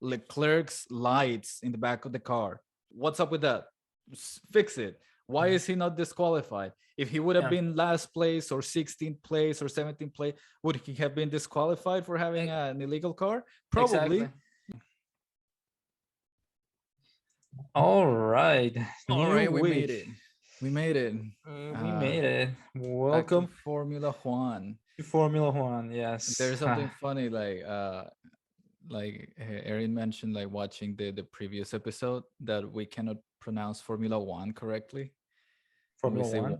Leclerc's lights in the back of the car. What's up with that? Fix it. Why is he not disqualified? If he would have Yeah. been last place or 16th place or 17th place, would he have been disqualified for having E- an illegal car? Exactly. Probably. All right. All New right, we made week. it. We made it. We Uh, made it. Back to Welcome Formula One. to Formula One. Yes. There's something funny, like Erin mentioned, like watching the previous episode that we cannot pronounce Formula One correctly. When we Formula say, One.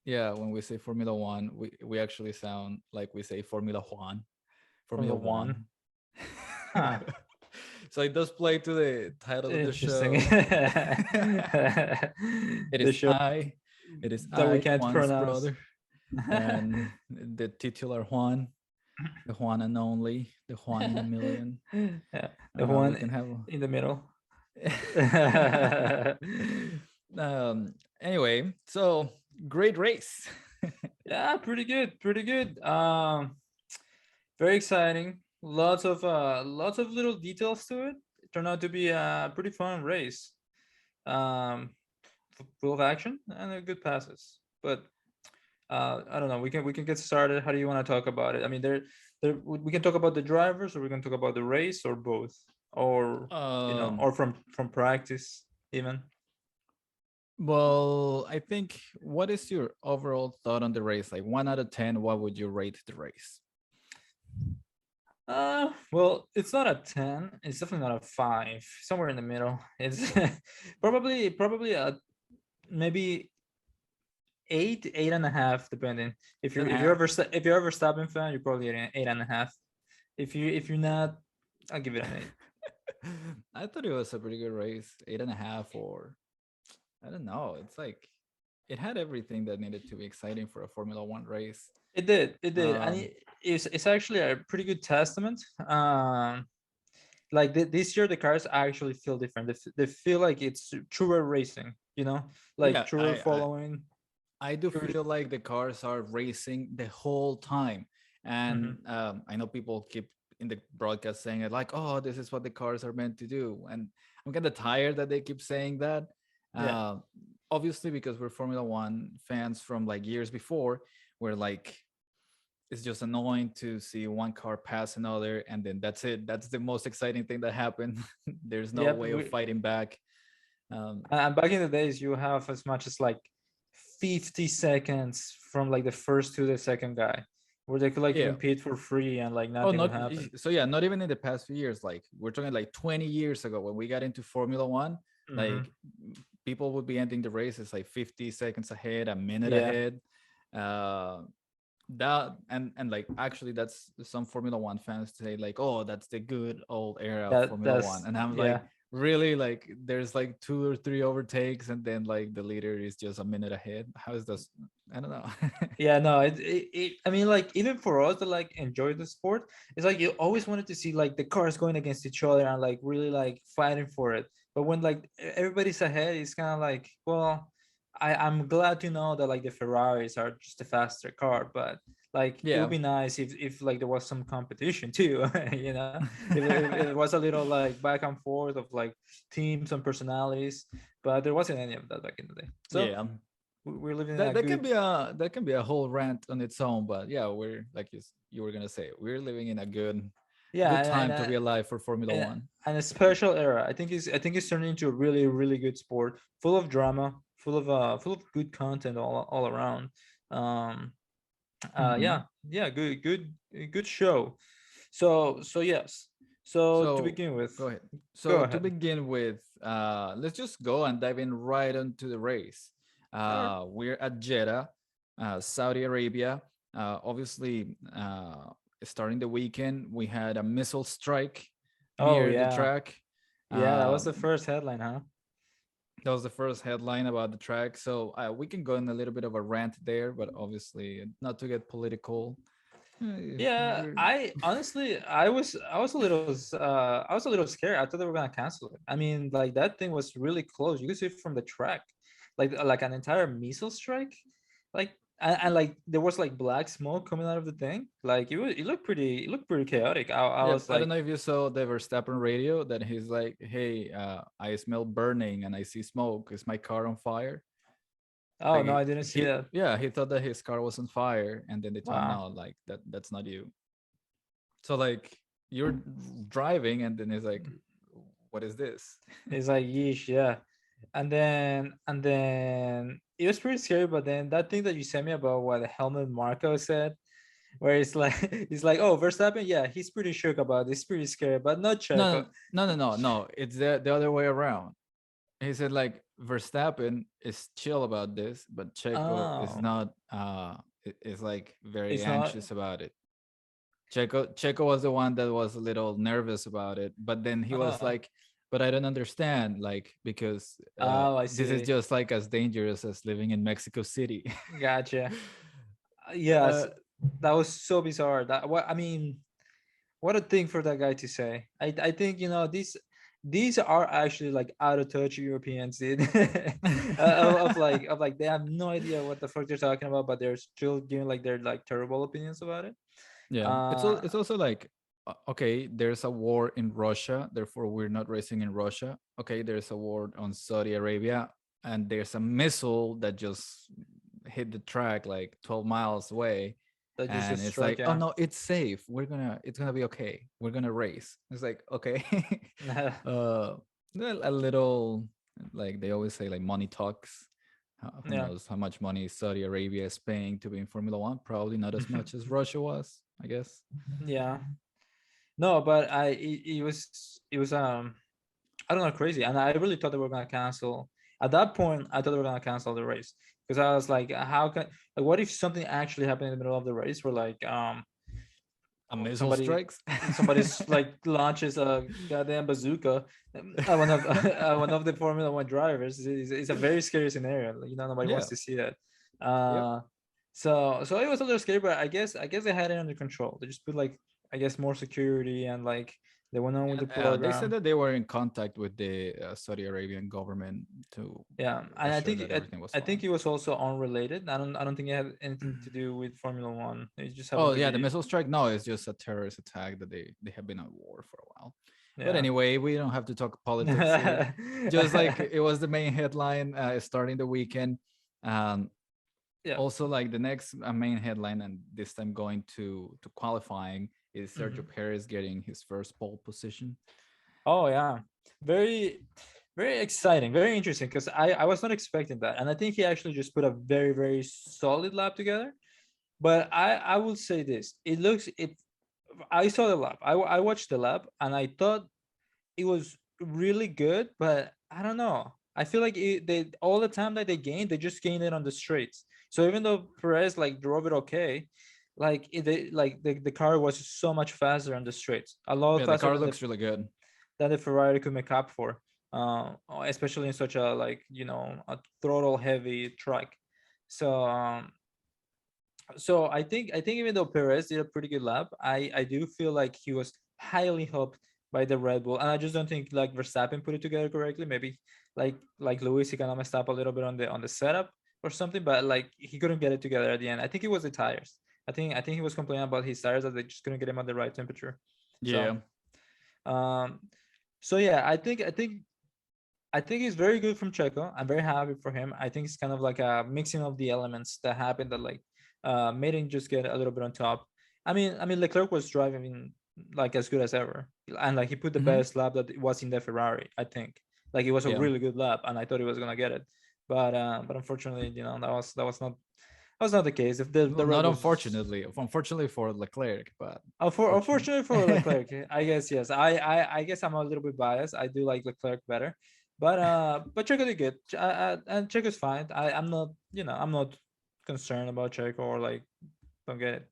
yeah, when we say Formula One, we actually sound like we say Formula Juan, Formula Formula One. One. Huh. So it does play to the title of the Interesting. show. It The is show I. It is that we I, can't Juan's pronounce. brother, and the titular Juan, the Juan and only, the Juan in a million. Yeah, the We one can have. in the middle. Anyway, so great race. Yeah, pretty good, pretty good. Very exciting. Lots of little details to it. It turned out to be a pretty fun race. Um, Full of action and good passes. But I don't know. We can get started. How do you want to talk about it? I mean, there we can talk about the drivers, or we can talk about the race, or both, or um, or from practice even. well, I think, what is your overall thought on the race? Like 1 out of 10, what would you rate the race? Well, it's not a 10. It's definitely not a 5. Somewhere in the middle. It's probably a maybe 8, 8.5, depending. If And you're a if you're half. ever if you're ever Verstappen fan, you're probably at 8.5. If you're not, I'll give it an 8. I thought it was a pretty good race. 8.5, or I don't know. It's like it had everything that needed to be exciting for a Formula One race. It did, and Um, it's actually a pretty good testament. Like this year, the cars actually feel different. They feel like it's truer racing. Like yeah, truer following. I do Truer. feel like the cars are racing the whole time. And Mhm. I know people keep in the broadcast saying it like, oh, this is what the cars are meant to do. And I'm kind of tired that they keep saying that. Yeah. Uh, Obviously, because we're Formula One fans from like years before, where like it's just annoying to see one car pass another, and then that's it. That's the most exciting thing that happened. There's no Yep. way of fighting back. Um, And back in the days, you have as much as like 50 seconds from like the first to the second guy, where they could like yeah, compete for free and like oh, nothing would not happen. so yeah, not even in the past few years. Like we're talking like 20 years ago when we got into Formula One. Hmm. Like people would be ending the races like 50 seconds ahead, a minute Yeah, ahead. Uh, that and like actually, that's some Formula One fans say like, oh, that's the good old era of Formula One, that's and I'm like, yeah. really? Like there's like two or three overtakes, and then like the leader is just a minute ahead. How is this? I don't know. Yeah, no, I mean, like, even for us that like enjoy the sport, it's like you always wanted to see like the cars going against each other and like really like fighting for it. But when like everybody's ahead, it's kind of like, well, I'm glad to know that like the Ferraris are just a faster car, but like it would Yeah. be nice if like there was some competition too, if it was a little like back and forth of like teams and personalities, but there wasn't any of that back in the day. So Yeah. we're living in that a that can good. be a whole rant on its own, but yeah, we're like you were gonna say, we're living in a Yeah, good and time to be alive for Formula and, One. and a special era. I think it's turning into a really really good sport, full of drama, full of good content all around. Um, Hmm. yeah, yeah, good show. So yes. So to So begin with, go ahead. go So to ahead. begin with, let's just go and dive in right into the race. Sure. We're at Jeddah, Saudi Arabia. Obviously, starting the weekend, we had a missile strike Oh near the yeah, track. yeah. That was Um, the first headline, huh? that was the first headline about the track. So we can go in a little bit of a rant there, but obviously not to get political. Yeah, We're I honestly, I was a little scared. I thought they were gonna cancel it. I mean, like that thing was really close. You could see it from the track, like an entire missile strike. Like and like there was like black smoke coming out of the thing. Like it looked pretty chaotic. I Yeah, was I don't like, know if you saw the Verstappen radio that he's like, "Hey, I smell burning and I see smoke. Is my car on fire?" oh no, Like I didn't see he, that. yeah, he thought that his car was on fire, and then they told him, Wow. "No, like that's not you." So like you're driving, and then it's like, "What is this?" It's like yeesh, yeah. And then it was pretty scary. But then that thing that you sent me about what Helmut Marko said, where it's like it's like, oh, Verstappen, yeah, he's pretty shook about this, pretty scared, but not Checo. No. It's the other way around. He said like Verstappen is chill about this, but Checo is Oh, not. Is like very it's not. anxious about it. Checo was the one that was a little nervous about it, but then he was Oh, like, "But I don't understand, like because oh, I this is see. just like as dangerous as living in Mexico City." Gotcha. Yes, uh, that was so bizarre. That what I mean, what a thing for that guy to say. I think these are actually like out of touch Europeans, dude. Of like they have no idea what the fuck they're talking about, but they're still giving like their like terrible opinions about it. yeah, Uh, it's also like okay, there's a war in Russia, therefore we're not racing in Russia. Okay, there's a war on Saudi Arabia, and there's a missile that just hit the track like 12 miles away, that just and it's struck, like, oh yeah. no, it's safe, it's gonna be okay, we're gonna race. It's like, okay. uh well, a little, like they always say, like money talks. Who Yeah. knows how much money Saudi Arabia is paying to be in Formula One? Probably not as much as Russia was, I guess. Yeah. No, but it was I don't know, crazy. And I really thought they were gonna cancel. At that point, I thought they were gonna cancel the race because I was like, how can like what if something actually happened in the middle of the race where like A missile somebody strikes. somebody's like launches a goddamn bazooka one of one of the Formula One drivers. It's a very scary scenario. Like, nobody wants Yeah. to see that. Yep. Uh, so it was a little scary, but I guess they had it under control. They just put like I guess more security and like they went on with the And they said program. that they were in contact with the Saudi Arabian government to Yeah, and I assure think that everything was I think fine. it was also unrelated. I don't think it had anything to do with Formula One. It just happened Oh to yeah, the be. missile strike. No, it's just a terrorist attack that they have been at war for a while. But Yeah. anyway, we don't have to talk politics here. Just like it was the main headline starting the weekend. Um, Yeah. Also, like the next main headline, and this time going to qualifying, is Sergio Mhm. Perez getting his first pole position. Oh yeah, very very exciting, very interesting. Because I was not expecting that, and I think he actually just put a very very solid lap together. But I will say this: it. I saw the lap. I watched the lap, and I thought it was really good. But I don't know. I feel like they all the time that they gained, they just gained it on the straights. So even though Perez like drove it okay, like the car was so much faster on the straights, a lot Yeah, the faster car than the looks really good. Ferrari could make up for, especially in such a like a throttle heavy track. So I think even though Perez did a pretty good lap, I do feel like he was highly helped by the Red Bull, and I just don't think like Verstappen put it together correctly. Maybe like Lewis, he kind of messed up a little bit on the setup or something, but like he couldn't get it together at the end. I think it was the tires. I think he was complaining about his tires that they just couldn't get him at the right temperature. So Yeah. um so yeah, I think it's very good from Checo. I'm very happy for him. I think it's kind of like a mixing of the elements that happened that like made him just get a little bit on top. I mean Leclerc was driving like as good as ever, and like he put the Hmm. best lap that was in the Ferrari. I think like it was a Yeah. really good lap, and I thought he was gonna get it, but unfortunately, that was not the case. If the Well, Red not Bulls. unfortunately for Leclerc, but fortunate. Unfortunately for Leclerc, I guess yes. I guess I'm a little bit biased. I do like Leclerc better, but Checo did good, and Checo's fine. I'm not concerned about Checo or like don't get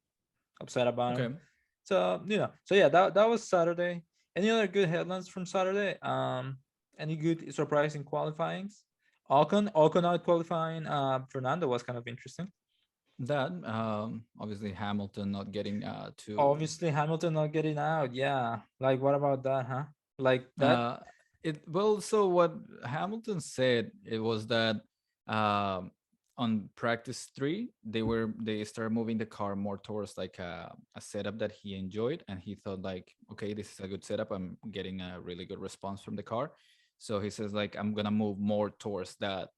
upset about him. Okay. So yeah, that was Saturday. Any other good headlines from Saturday? Any good surprising qualifyings? Ocon out qualifying. Fernando was kind of interesting. That obviously Hamilton not getting to Obviously, Hamilton not getting out. Yeah. Like, what about that, huh? Like that? it. Well, so what Hamilton said, it was that um on practice 3 they started moving the car more towards like a setup that he enjoyed, and he thought like, okay, this is a good setup, I'm getting a really good response from the car. So he says like, I'm gonna move more towards that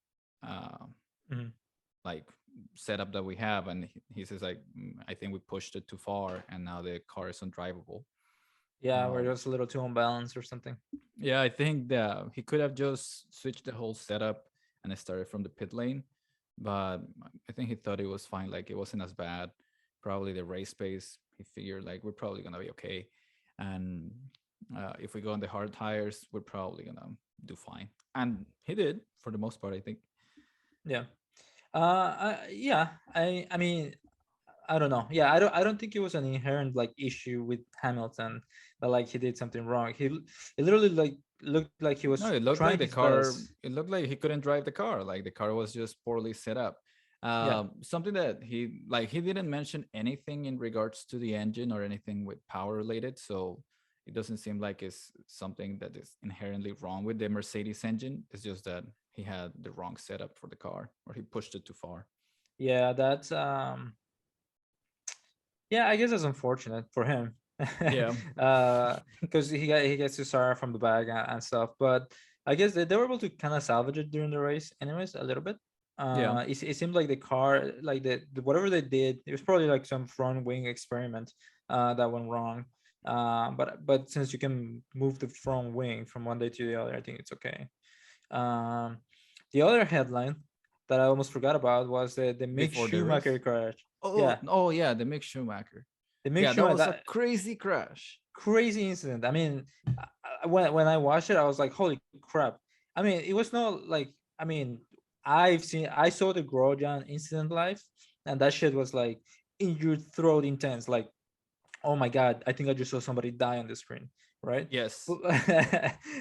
uh, Mhm. like setup that we have. And he says like, I think we pushed it too far and now the car is undrivable. Yeah, we're um, just a little too unbalanced or something. yeah, I think that he could have just switched the whole setup and I started from the pit lane, but I think he thought it was fine. Like it wasn't as bad. Probably the race pace. He figured like we're probably gonna be okay, and if we go on the hard tires, we're probably gonna do fine. And he did for the most part, I think. Yeah. Yeah. I mean, I don't know. Yeah, I don't think it was an inherent like issue with Hamilton that like he did something wrong. It literally like looked like he was No, it looked trying like the his car. best. It looked like he couldn't drive the car. Like the car was just poorly set up. Yeah. Something that he didn't mention anything in regards to the engine or anything with power related. So it doesn't seem like it's something that is inherently wrong with the Mercedes engine. It's just that he had the wrong setup for the car, or he pushed it too far. Yeah, that's yeah, I guess that's unfortunate for him. Yeah, Because he gets to start from the back and stuff. But I guess they were able to kind of salvage it during the race, anyways, a little bit. yeah. It seemed like the car, like whatever they did, it was probably like some front wing experiment that went wrong. But since you can move the front wing from one day to the other, I think it's okay. Um, the other headline that I almost forgot about was the Mick Before the Schumacher race. crash. Oh, Yeah, oh yeah, the Mick Schumacher. the Mick Yeah, that Schumacher, was a that crazy crash. crazy incident. I mean, when I watched it, I was like, holy crap. I mean, it was not like, I mean, I saw the Grosjean incident live, and that shit was like in your throat intense. Like, oh my god, I think I just saw somebody die on the screen, right? Yes.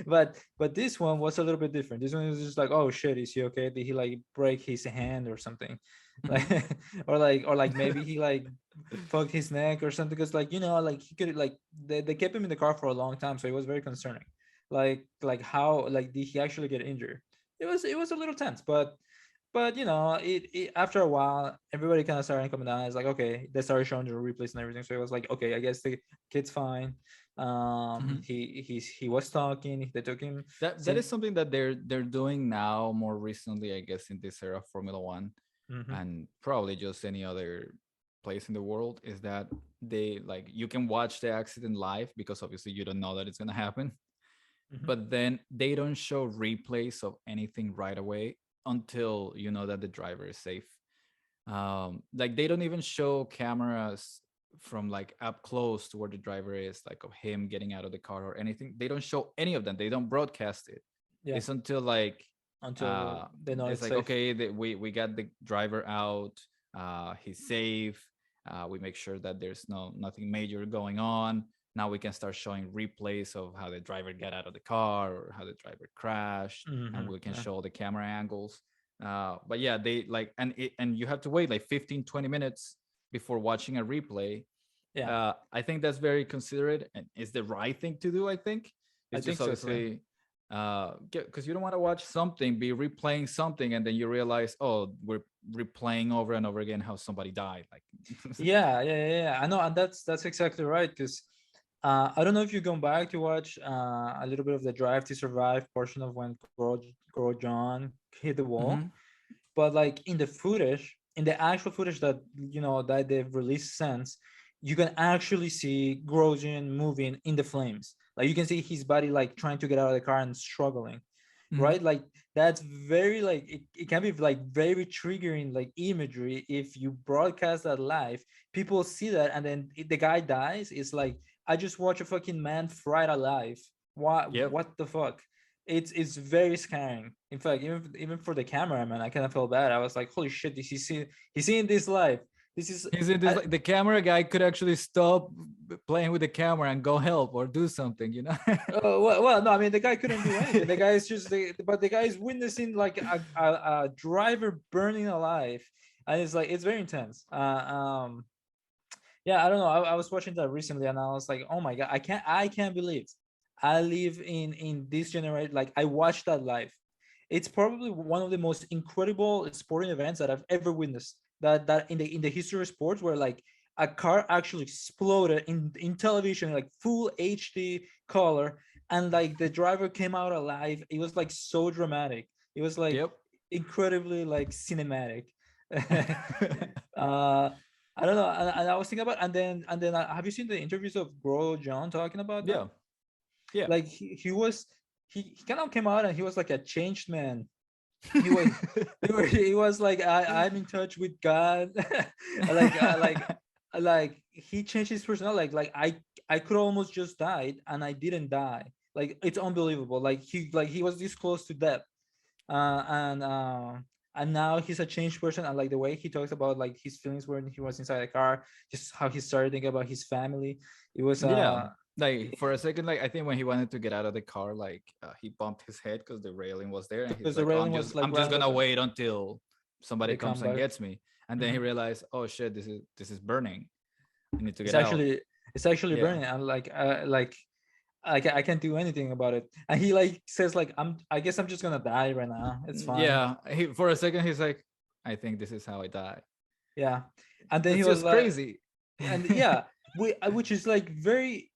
But this one was a little bit different. This one was just like, oh shit, is he okay? Did he like break his hand or something? Like, Mhm. or like maybe he like fucked his neck or something. Because like, like he could like they kept him in the car for a long time, so it was very concerning. Like how like did he actually get injured? It was a little tense, but it after a while everybody kind of started coming down. It's like, okay, they started showing the replays and everything, so it was like, okay, I guess the kid's fine. Mhm. He was talking, they took him. That is something that they're doing now more recently, I guess, in this era of Formula One, Mm-hmm, and probably just any other place in the world, is that they like you can watch the accident live because obviously you don't know that it's gonna happen, mm-hmm. but then they don't show replays of anything right away until you know that the driver is safe. Like they don't even show cameras from like up close to where the driver is, like of him getting out of the car or anything. They don't show any of them. They don't broadcast it. Yeah, It's until like until uh they know it's it's like, safe. okay, we got the driver out, he's safe, we make sure that there's nothing major going on. Now we can start showing replays of how the driver got out of the car or how the driver crashed, and Mm-hmm, we can yeah, show the camera angles. But yeah, they like, and you have to wait like 15-20 minutes before watching a replay. yeah, I think that's very considerate and is the right thing to do. I think I it's think just so too. obviously because you don't want to watch something, be replaying something, and then you realize, oh, we're replaying over and over again how somebody died. Like, Yeah. I know, and that's exactly right. Because I don't know if you've gone back to watch a little bit of the Drive to Survive portion of when Grosjean hit the wall. mhm. But like in the footage, in the actual footage that that they've released since, you can actually see Grosjean moving in the flames. Like you can see his body like trying to get out of the car and struggling, Mhm. right? Like that's very like it can be like very triggering like imagery if you broadcast that live. People see that and then the guy dies. It's like, I just watch a fucking man fried alive. Yep. What the fuck? It's very scaring. In fact, even for the cameraman, I kind of felt bad. I was like, holy shit, this he's seeing this live. This is He's in this, I, like the camera guy could actually stop playing with the camera and go help or do something, you know? well, no, I mean the guy couldn't do anything. The guy is just but the guy is witnessing like a driver burning alive, and it's like it's very intense. Yeah, I don't know. I was watching that recently, and I was like, oh my god, I can't believe I live in this generation. Like I watched that live, it's probably one of the most incredible sporting events that I've ever witnessed. That in the history of sports, where like a car actually exploded in television, like full HD color, and like the driver came out alive. It was like so dramatic. It was like Yep. incredibly like cinematic. uh I don't know, and I was thinking about, and then have you seen the interviews of Bro John talking about that? Yeah. Yeah. Like he kind of came out and he was like a changed man. He was he was like, I'm in touch with God. like like he changed his personality. I could almost just died and I didn't die. Like it's unbelievable. Like he was this close to death, uh, and uh, and now he's a changed person. And like the way he talks about like his feelings when he was inside the car, just how he started thinking about his family. It was Yeah. Like for a second, like I think when he wanted to get out of the car, like he bumped his head because the railing was there, and he's because the like, "Oh, railing was like I'm right just on the gonna wait until somebody they comes come and back. gets me." And then he Mhm. realized, "Oh shit, this is burning. I need to It's get out." actually it's actually Yeah. burning. And like I can't do anything about it. And he like says like, I guess I'm just gonna die right now. It's fine. Yeah. He for a second he's like, "I think this is how I die." Yeah. And then he It's was just like, crazy. and yeah, which is like very,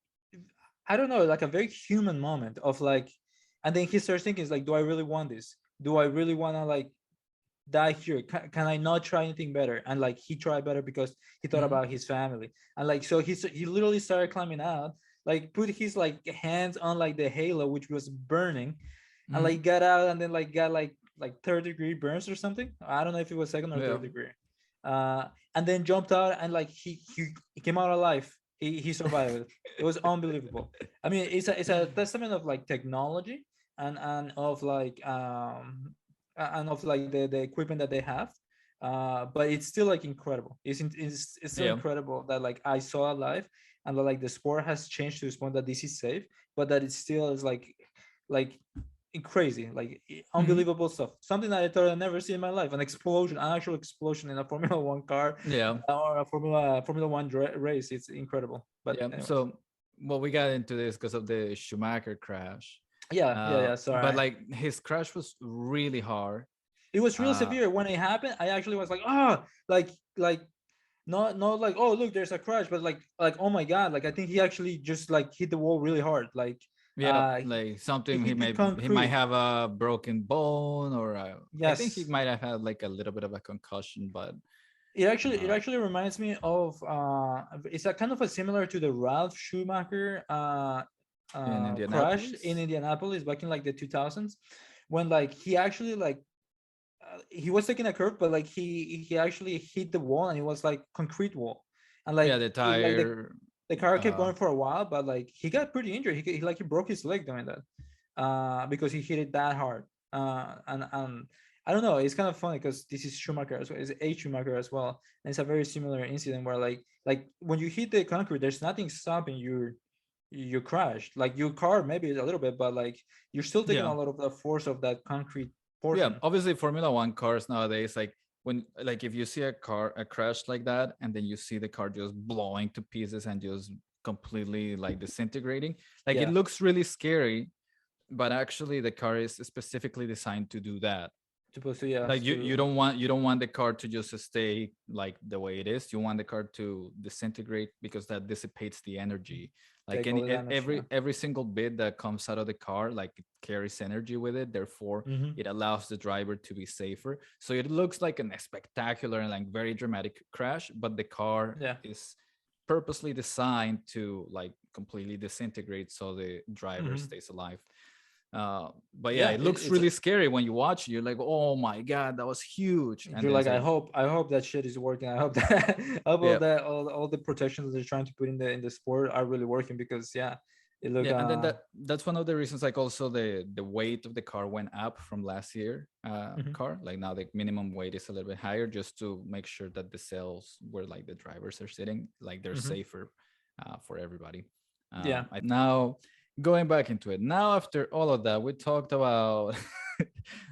I don't know, like a very human moment of like, and then he starts thinking, is like, do I really want this? Do I really want to like die here? Can I not try anything better? And like he tried better because he thought Mhm. about his family. And like so he literally started climbing out, like put his like hands on like the halo which was burning, and Mhm. like got out, and then like got like third-degree burns or something. I don't know if it was second or Yeah. third degree. uh and then jumped out, and like he came out alive. He survived it. It was unbelievable. I mean, it's a testament of like technology, and of like and of like the equipment that they have. But it's still like incredible. It's still Yeah. incredible that like I saw it live, and that like the sport has changed to this point that this is safe, but that it still is like crazy, like Mhm. unbelievable stuff. Something that I thought I'd never see in my life. An explosion, an actual explosion in a Formula One car, Yeah. or a Formula One race. It's incredible. But Yeah. anyways, So, well, we got into this because of the Schumacher crash. yeah. But Sorry. like his crash was really hard. It was real Uh, severe when it happened. I actually was like, like not like, oh look, there's a crash, but like oh my god, like I think he actually just like hit the wall really hard. Like yeah, he, like he something hit the he might concrete. have a broken bone or I think he Yes. might have had like a little bit of a concussion, but It uh, actually reminds me of it's a kind of a similar to the Ralph Schumacher in crash in Indianapolis. Indianapolis back in like the 2000s, when like he actually like he was taking a curve, but like he actually hit the wall, and it was like concrete wall, and Yeah, like the like tire. the car kept Uh, going for a while, but like he got pretty injured. He like he broke his leg doing that, because he hit it that hard. And I don't know. It's kind of funny because this is Schumacher as well. It's a Schumacher as well, and it's a very similar incident where like when you hit the concrete, there's nothing stopping your crash. Like your car maybe a little bit, but like you're still taking yeah, a lot of the force of that concrete yeah. portion. Obviously, Formula One cars nowadays, like when like if you see a crash like that, and then you see the car just blowing to pieces and just completely like disintegrating, like it Yeah, looks really scary, but actually the car is specifically designed to do that. supposed to, Like yes, to you don't want the car to just stay like the way it is. You want the car to disintegrate because that dissipates the energy. Like take all the damage. Yeah. every single bit that comes out of the car, like it carries energy with it, therefore Mm-hmm. it allows the driver to be safer. So it looks like a spectacular and like very dramatic crash, but the car Yeah. is purposely designed to like completely disintegrate so the driver Mm-hmm. stays alive. But yeah, Yeah. it looks It's really scary when you watch it. You're like, oh my god, that was huge. And you're then like, so I hope that shit is working. I hope that I hope yeah, that all the protections that they're trying to put in the sport are really working, because yeah, it look yeah, and then that's one of the reasons. Like also the weight of the car went up from last year mhm. car. Like now the minimum weight is a little bit higher just to make sure that the cells where like the drivers are sitting, like they're Mhm. safer for everybody. Yeah. Now going back into it. Now after all of that, we talked about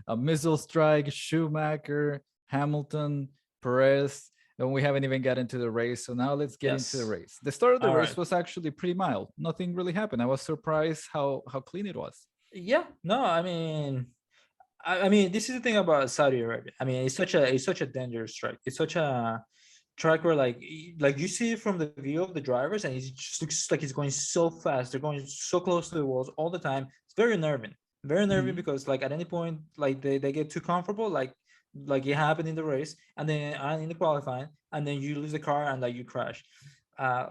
a missile strike, Schumacher, Hamilton, Perez, and we haven't even got into the race. So now let's get into the Yes. race. The start of the All race right. was actually pretty mild. Nothing really happened. I was surprised how clean it was. Yeah. No, I mean, I mean, this is the thing about Saudi Arabia. I mean, it's such a dangerous track. It's such a track where like you see it from the view of the drivers, and it just looks like it's going so fast. They're going so close to the walls all the time. It's very unnerving. Very unnerving Mhm. because like at any point, like they get too comfortable, like it happened in the race, and then in the qualifying, and then you lose the car and like you crash.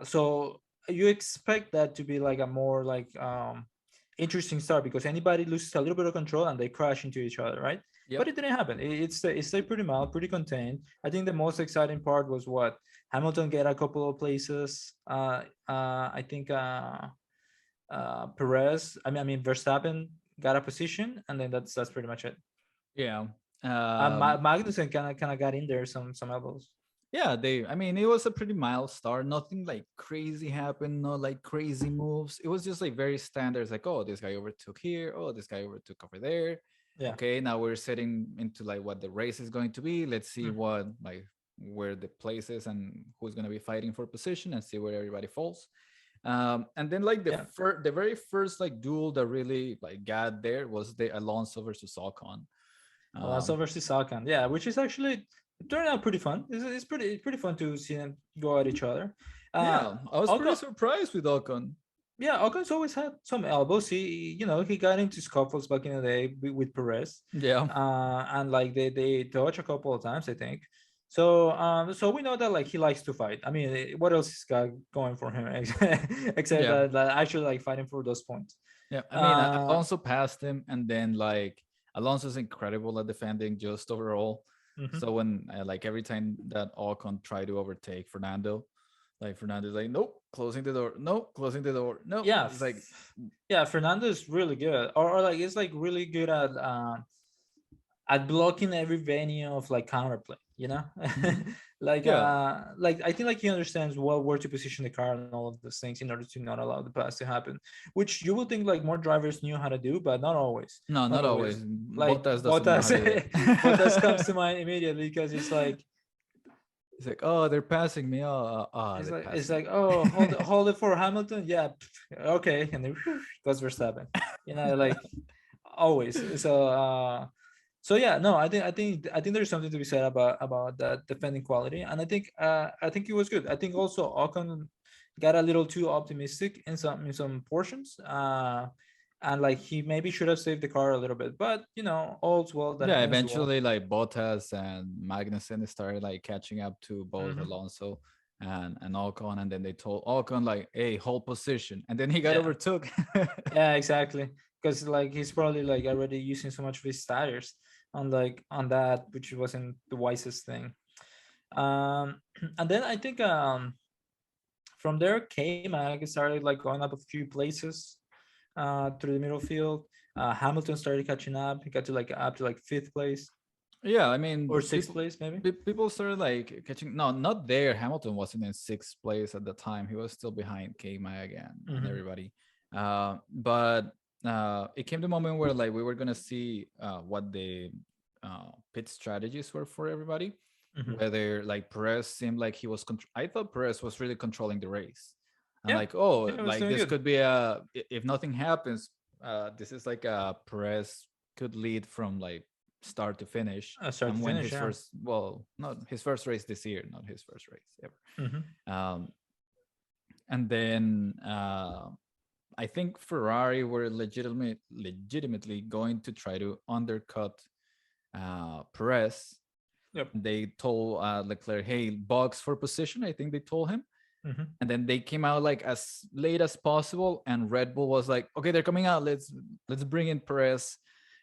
So you expect that to be like a more like interesting start because anybody loses a little bit of control and they crash into each other, right? But Yep. it didn't happen. It stayed pretty mild, pretty contained. I think the most exciting part was what Hamilton get a couple of places. I think Perez. I mean Verstappen got a position, and then that's pretty much it. Yeah. Magnussen kind of got in there some elbows. Yeah, they I mean it was a pretty mild start. Nothing like crazy happened, no like crazy moves. It was just like very standard. It's like, oh, this guy overtook here, oh, this guy overtook over there. Yeah. Okay, now we're setting into like what the race is going to be. Let's see Mm. what like where the place is and who's gonna be fighting for position and see where everybody falls. And then like Yeah. the very first like duel that really like got there was the Alonso versus Ocon. Alonso Um, versus Ocon. Yeah, which is actually it turned out pretty fun. It's pretty fun to see them go at each other. Uh, yeah, I was pretty Ocon, surprised with Ocon. yeah, Ocon's always had some elbows. He got into scuffles back in the day with Perez, Yeah, and like they touch a couple of times, I think. So we know that like he likes to fight. I mean, what else is got going for him except yeah. that actually like fighting for those points. Yeah, I mean, Uh, Alonso passed him, and then like Alonso's incredible at defending just overall. mhm. So when like every time that Ocon tried to overtake Fernando, like Fernando's like, nope, closing the door, nope, closing the door, nope. Yeah, It's like, yeah, Fernando is really good, or like it's like really good at blocking every venue of like counterplay. mhm. Yeah, Like I think like he understands well where to position the car and all of those things in order to not allow the pass to happen, which you would think like more drivers knew how to do, but not always. no, Not not always. always. Like Bottas doesn't know how Bottas, to do it. Bottas comes to mind immediately because it's like It's like, oh, they're passing me. Oh, it's they're like it's passing like me. oh hold it for Hamilton, yeah, okay, and then goes Verstappen, like always. So yeah, no, I think there's something to be said about that defending quality, and I think it was good. I think also Ocon got a little too optimistic in some portions, and like he maybe should have saved the car a little bit, but all's well that Yeah, ends well. eventually, like Bottas and Magnussen started like catching up to both Hmm. Alonso and Ocon, and then they told Ocon like, "Hey, hold position," and then he got Yeah, overtook. yeah, exactly. Because like he's probably like already using so much of his tires on that, which wasn't the wisest thing. Um, and then I think from there, K Mag started like going up a few places through the middle field. Hamilton started catching up. He got to like up to like fifth place Yeah, I or mean, sixth place, maybe. people started like catching. No, not there. Hamilton wasn't in sixth place at the time. He was still behind K Mag and Hmm. everybody. But it came the moment where like we were gonna see what the pit strategies were for everybody. Hmm. Whether like Perez seemed like he was. I thought Perez was really controlling the race. And Yeah, like, oh, yeah, it was like doing this good. could be if nothing happens, this is like a Perez could lead from like start to finish Start to and win finish, his yeah. first, well, not his first race this year, not his first race Hmm. ever. And then I think Ferrari were legitimately going to try to undercut Perez. Yep. They told Leclerc, hey, box for position, I think they told him. Hmm. And then they came out like as late as possible, and Red Bull was like, okay, they're coming out, let's bring in Perez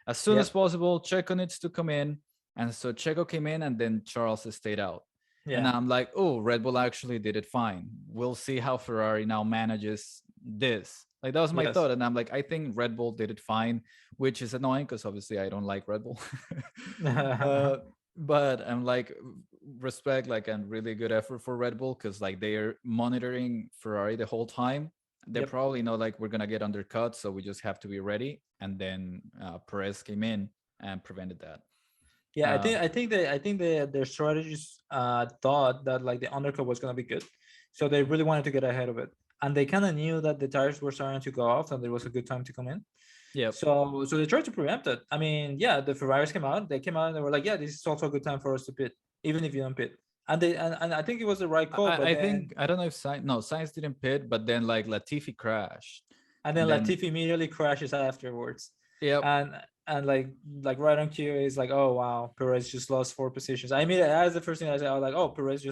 as soon as Yep. possible. Checo needs to come in. And so Checo came in, and then Charles stayed out. And Yeah. I'm like, oh, Red Bull actually did it fine. We'll see how Ferrari now manages this. Like that was my Yes. thought. And I'm like, I think Red Bull did it fine, which is annoying because obviously I don't like Red Bull. uh, but I'm like, respect like a really good effort for Red Bull because like they are monitoring Ferrari the whole time. They Yep. probably know like we're gonna get undercut, so we just have to be ready. And then Perez came in and prevented that. Yeah, I Uh, think I think they I think their strategists thought that like the undercut was gonna be good, so they really wanted to get ahead of it, and they kind of knew that the tires were starting to go off and there was a good time to come in. Yep. So they tried to preempt it. I mean, yeah, the Ferraris came out. They came out and they were like, yeah, this is also a good time for us to pit, even if you don't pit. And I think it was the right call. But I then think I don't know if Science didn't pit, but then like Latifi crashed, and then and then Latifi immediately crashes afterwards. yep, And like right on cue is like, oh wow, Perez just lost 4 positions. I mean, that's the first thing I said. I was like, oh, Perez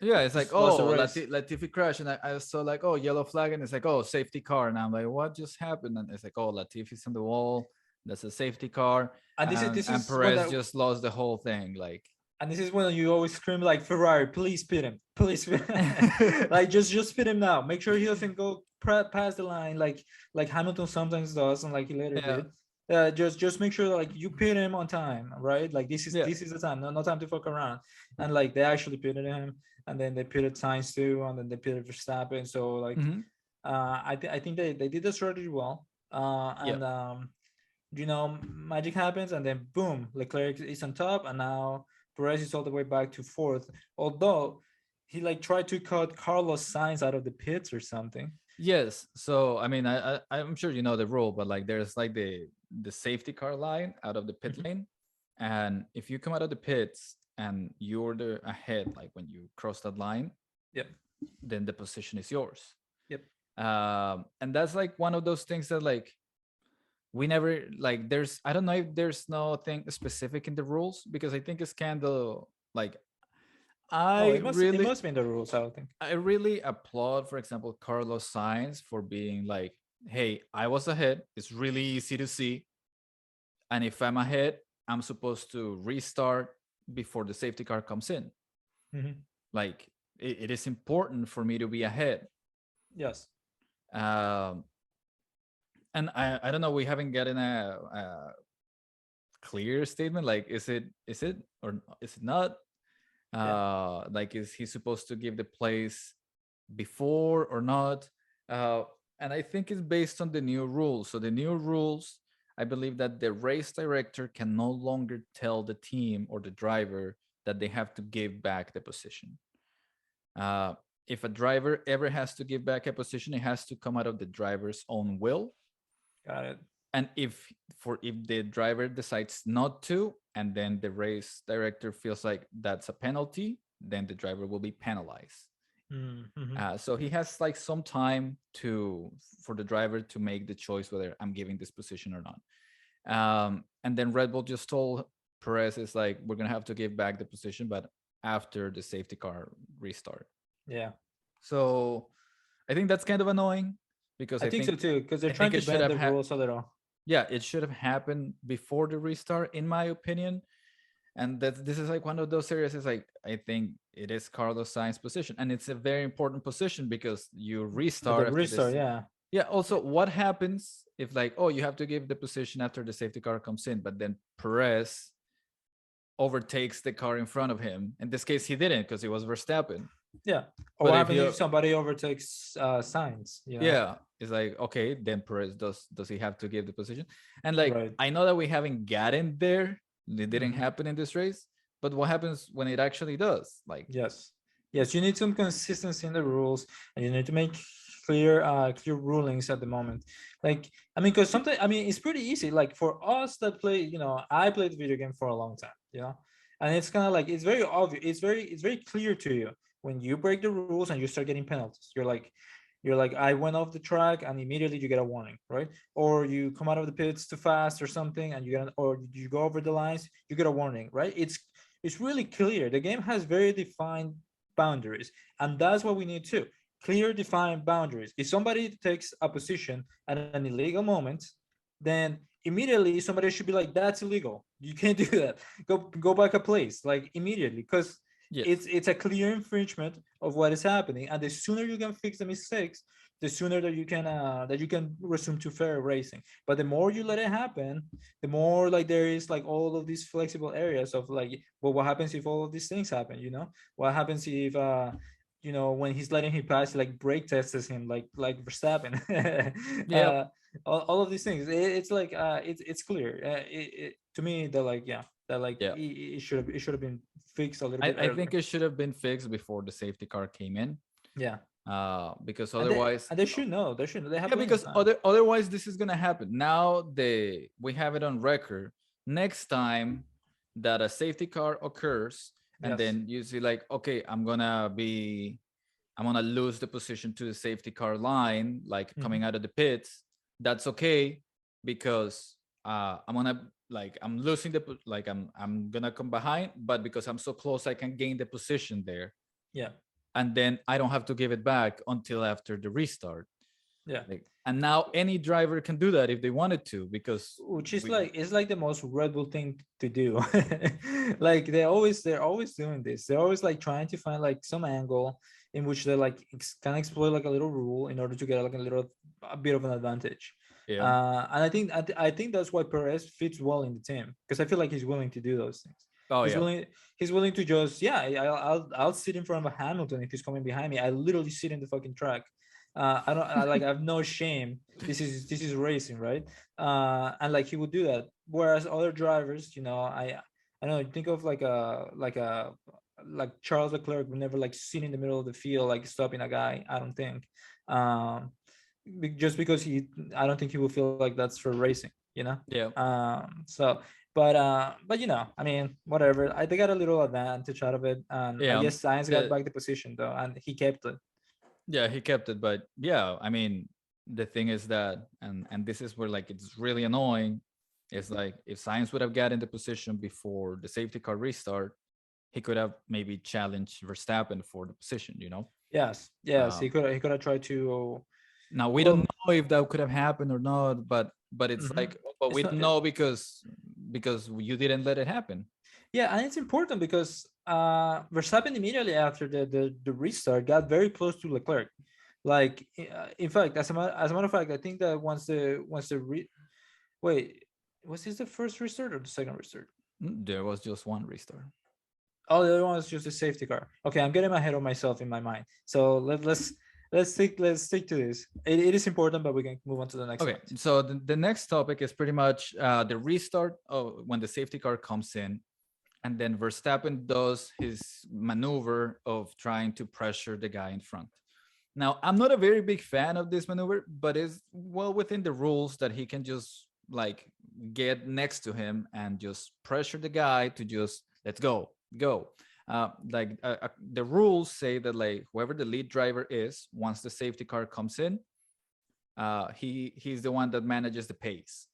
yeah, it's like just lost the oh race. Latifi crashed, and I saw like oh yellow flag, and it's like oh safety car, and I'm like what just happened? And it's like oh Latifi's on the wall, that's a safety car, And this and is when Perez that just lost the whole thing, like and this is when you always scream like Ferrari, please pit him, please pit like just pit him now. Make sure he doesn't go past the line like Hamilton sometimes does, and like he later yeah, did. Just make sure that, like you pit him on time, right? Like yeah, this is the time, no time to fuck around. And like they actually pitted him, and then they pitted Sainz too, and then they pitted Verstappen. So like, mm-hmm. I think they did the strategy well. Yep. And magic happens, and then boom, Leclerc is on top, and now Perez is all the way back to fourth. Although he like tried to cut Carlos Sainz out of the pits or something. Yes. So I mean, I'm sure you know the rule, but like there's like the safety car line out of the pit Mhm. lane, and if you come out of the pits and you're the ahead, like when you cross that line, Yep. then the position is yours. Yep. And that's like one of those things that like we never like. There's I don't know if there's nothing specific in the rules because I think it's kind of like Oh, I it really must be in the rules, I would think. I really applaud, for example, Carlos Sainz for being like, hey, I was ahead. It's really easy to see. And if I'm ahead, I'm supposed to restart before the safety car comes in. Hmm. Like, it is important for me to be ahead. Yes. Um, and I don't know, we haven't gotten a clear statement. Like, is it or is it not? Yeah. Like, is he supposed to give the place before or not? Uh, and I think it's based on the new rules. So the new rules, I believe that the race director can no longer tell the team or the driver that they have to give back the position. Uh, if a driver ever has to give back a position, it has to come out of the driver's own will. Got it. And if the driver decides not to, and then the race director feels like that's a penalty, then the driver will be penalized. Mm-hmm. So he has like some time to for the driver to make the choice whether I'm giving this position or not. And then Red Bull just told Perez is like we're gonna have to give back the position, but after the safety car restart. Yeah. So I think that's kind of annoying because I think so too, because they're I trying think to it should bend have the rules a little. yeah, it should have happened before the restart, in my opinion. And that this is like one of those areas is like I think it is Carlos Sainz's position, and it's a very important position because you But the restart after restart, this. yeah. Yeah. Also, what happens if like oh you have to give the position after the safety car comes in, but then Perez overtakes the car in front of him. In this case, he didn't because it was Verstappen. Yeah. Or But what if happens if you somebody overtakes Signs, you know? yeah, it's like okay, then Perez does he have to give the position? And like Right. I know that we haven't gotten there, it didn't Hmm. happen in this race, but what happens when it actually does? Like Yes. Yes, you need some consistency in the rules, and you need to make clear rulings at the moment. Like, I mean, because sometimes, I mean, it's pretty easy. Like for us that play, I played the video game for a long time, and it's kind of like it's very obvious. It's very clear to you when you break the rules and you start getting penalties. You're like, I went off the track, and immediately you get a warning, right? Or you come out of the pits too fast or something, and or you go over the lines, you get a warning, right? It's really clear. The game has very defined boundaries, and that's what we need too. Clear, defined boundaries. If somebody takes a position at an illegal moment, then immediately somebody should be like, "That's illegal. You can't do that. Go back a place like immediately," because yes, it's a clear infringement of what is happening. And the sooner you can fix the mistakes, the sooner that you can resume to fair racing. But the more you let it happen, the more like there is like all of these flexible areas of like, well, what happens if all of these things happen? What happens if when he's letting him pass, like brake tests him like Verstappen. yep, All of these things. It's like it's clear. To me, they're like yeah, that like yeah. it should have been fixed a little bit I think earlier. it should have been fixed before the safety car came in. Yeah. because And they otherwise, and they should know. They should know. They have yeah, plenty of because time. otherwise this is gonna happen. Now we have it on record. Next time that a safety car occurs, and Yes. then you see like, okay, I'm gonna lose the position to the safety car line, like Hmm. coming out of the pits. That's okay because I'm losing I'm gonna come behind, but because I'm so close, I can gain the position there, Yeah. and then I don't have to give it back until after the restart. Yeah. Like, and now any driver can do that if they wanted to, because Which is we, like it's like the most Red Bull thing to do. Like they're always doing this. They're always like trying to find like some angle in which they like kind of exploit like a little rule in order to get like a bit of an advantage. yeah, And I think that's why Perez fits well in the team, because I feel like he's willing to do those things. oh He's yeah, willing he's willing to just, yeah, I'll sit in front of a Hamilton if he's coming behind me. I literally sit in the fucking track. I have no shame. This is racing, right? And like he would do that. Whereas other drivers, I don't know, think of like Charles Leclerc would never like sit in the middle of the field like stopping a guy. I don't think, um, just because I don't think he will feel like that's for racing, you know. yeah, So, but I mean, whatever. They got a little advantage out of it, and I yeah. guess Science got The back the position though, and he kept it. Yeah, he kept it, but yeah, I mean, the thing is that, and this is where like it's really annoying. It's like if Science would have gotten the position before the safety car restart, he could have maybe challenged Verstappen for the position. Yes, yes, Um, he could have tried to. Now we don't Well, know if that could have happened or not, but it's mhm. like, but we It's don't not. know because you didn't let it happen. Yeah, and it's important because Verstappen immediately after the restart got very close to Leclerc. Like, in fact, as a matter of fact, I think that wait, was this the first restart or the second restart? There was just one restart. Oh, the other one was just a safety car. Okay, I'm getting ahead of myself in my mind. So let's stick to this. It is important, but we can move on to the next Okay, point. so the next topic is pretty much the restart of when the safety car comes in, and then Verstappen does his maneuver of trying to pressure the guy in front. Now, I'm not a very big fan of this maneuver, but it's well within the rules that he can just like get next to him and just pressure the guy to just let's go, go. The rules say that like whoever the lead driver is, once the safety car comes in, he's the one that manages the pace,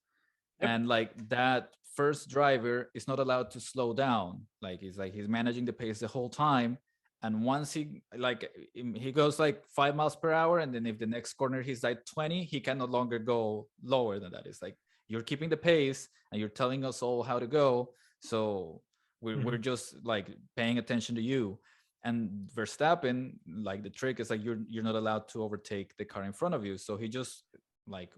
Yep. and like that first driver is not allowed to slow down. Like he's managing the pace the whole time, and once he goes like 5 miles per hour, and then if the next corner he's like 20, he can no longer go lower than that. It's like you're keeping the pace and you're telling us all how to go, so we're Mhm. just like paying attention to you. And Verstappen, like the trick is like you're not allowed to overtake the car in front of you, so he just like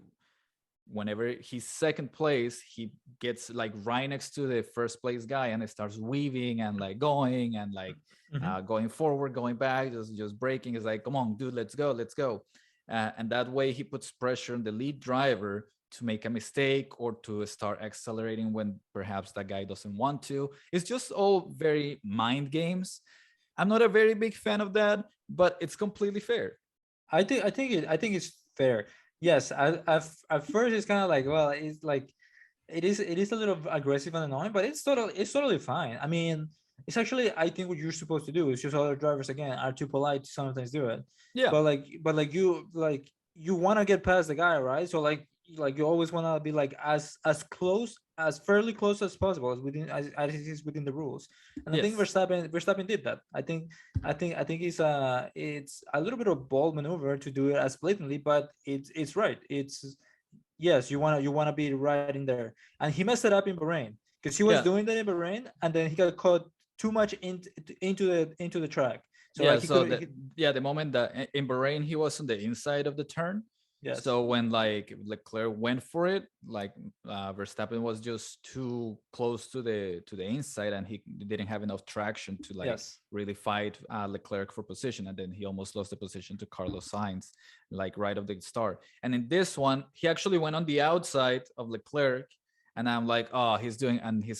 whenever he's second place, he gets like right next to the first place guy, and it starts weaving and like going and like Mhm. going forward, going back, just braking. It's like, come on, dude, let's go, let's go. And that way he puts pressure on the lead driver to make a mistake or to start accelerating when perhaps that guy doesn't want to. It's just all very mind games. I'm not a very big fan of that, but it's completely fair. I think it's fair. Yes, at first it's kind of like, well, it's like it is a little aggressive and annoying, but it's totally fine. I mean, it's actually, I think what you're supposed to do is just other drivers again are too polite to sometimes do it, Yeah. but you want to get past the guy, right? So like you always want to be like as close as fairly close as possible as it is within the rules. And I think Yes. Verstappen did that. I think it's a little bit of a bold maneuver to do it as blatantly, but it's right. It's Yes, you wanna be right in there, and he messed it up in Bahrain because he was Yeah. doing that in Bahrain, and then he got caught too much into the track. So Yeah, like he so could, that yeah, the moment that in Bahrain he was on the inside of the turn. yes, So when like Leclerc went for it, like Verstappen was just too close to the inside, and he didn't have enough traction to like yes, really fight Leclerc for position, and then he almost lost the position to Carlos Sainz, like right of the start. And in this one, he actually went on the outside of Leclerc, and I'm like, oh, he's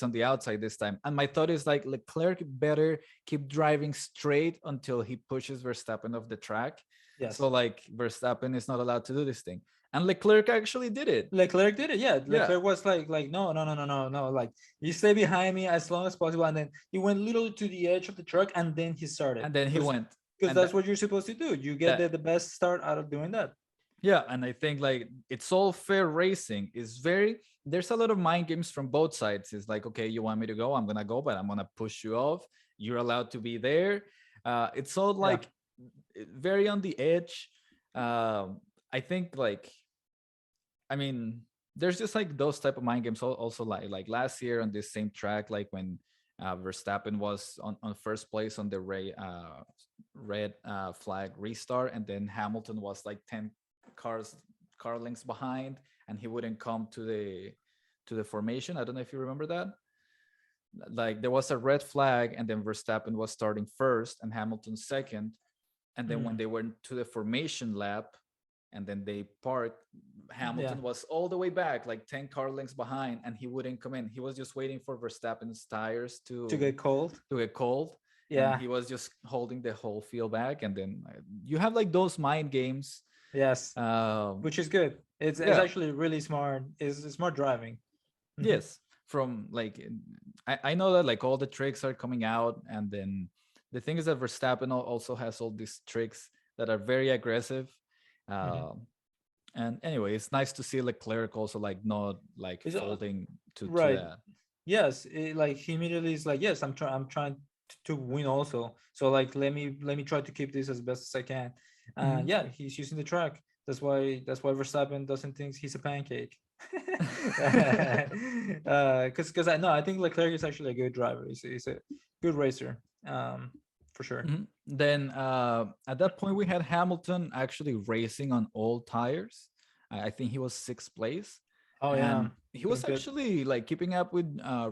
on the outside this time. And my thought is like Leclerc better keep driving straight until he pushes Verstappen off the track, So Yes. like Verstappen is not allowed to do this thing, and Leclerc actually did it. Leclerc did it. Yeah, Yeah, Leclerc was like, no, no, no, no, no, no. Like, you stay behind me as long as possible, and then he went literally to the edge of the track, and then he started and then he went, because and that's what you're supposed to do. You get that the best start out of doing that. yeah, and I think like it's all fair racing. Is very There's a lot of mind games from both sides. It's like, okay, you want me to go, I'm gonna go, but I'm gonna push you off. You're allowed to be there. It's all Yeah. like very on the edge. I think like I mean, there's just like those type of mind games. Also, like last year on this same track, like when Verstappen was on first place on the red flag restart, and then Hamilton was like 10 car lengths behind, and he wouldn't come to the formation. I don't know if you remember that. Like there was a red flag, and then Verstappen was starting first, and Hamilton second, and then when Mm, they went to the formation lap and then they parked, yeah. Hamilton was all the way back, like 10 car lengths behind, and he wouldn't come in. He was just waiting for Verstappen's tires To get cold. to get cold, and Yeah. he was just holding the whole field back. And then you have like those mind games. Yes. um Which is good. It's yeah, actually really smart. It's smart driving. Hmm. yes, from like I know that like all the tricks are coming out, and then the thing is that Verstappen also has all these tricks that are very aggressive. Hmm. um and anyway, it's nice to see Leclerc also like not like It's folding to right. that. Yes. Like he immediately is like, yes, I'm trying to win also. So like, let me try to keep this as best as I can. Mhm. Yeah, he's using the track. That's why Verstappen doesn't think he's a pancake. Because I know, I think Leclerc is actually a good driver. He's a good racer. For sure. Then at that point we had Hamilton actually racing on all tires. I think he was sixth place, Oh yeah, and he doing was good. actually like keeping up with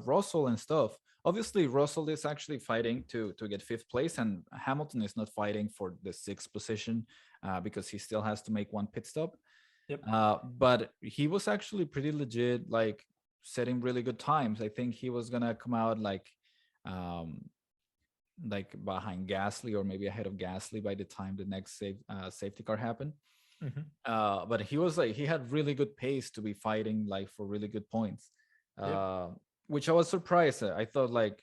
Russell and stuff. Obviously, Russell is actually fighting to get fifth place, and Hamilton is not fighting for the sixth position because he still has to make one pit stop. Yep. But he was actually pretty legit, like setting really good times. I think he was gonna come out um, like behind Gasly or maybe ahead of Gasly by the time the next safety car happened. Hmm. But he was like he had really good pace to be fighting like for really good points, Yep. uh, which I was surprised at. I thought like,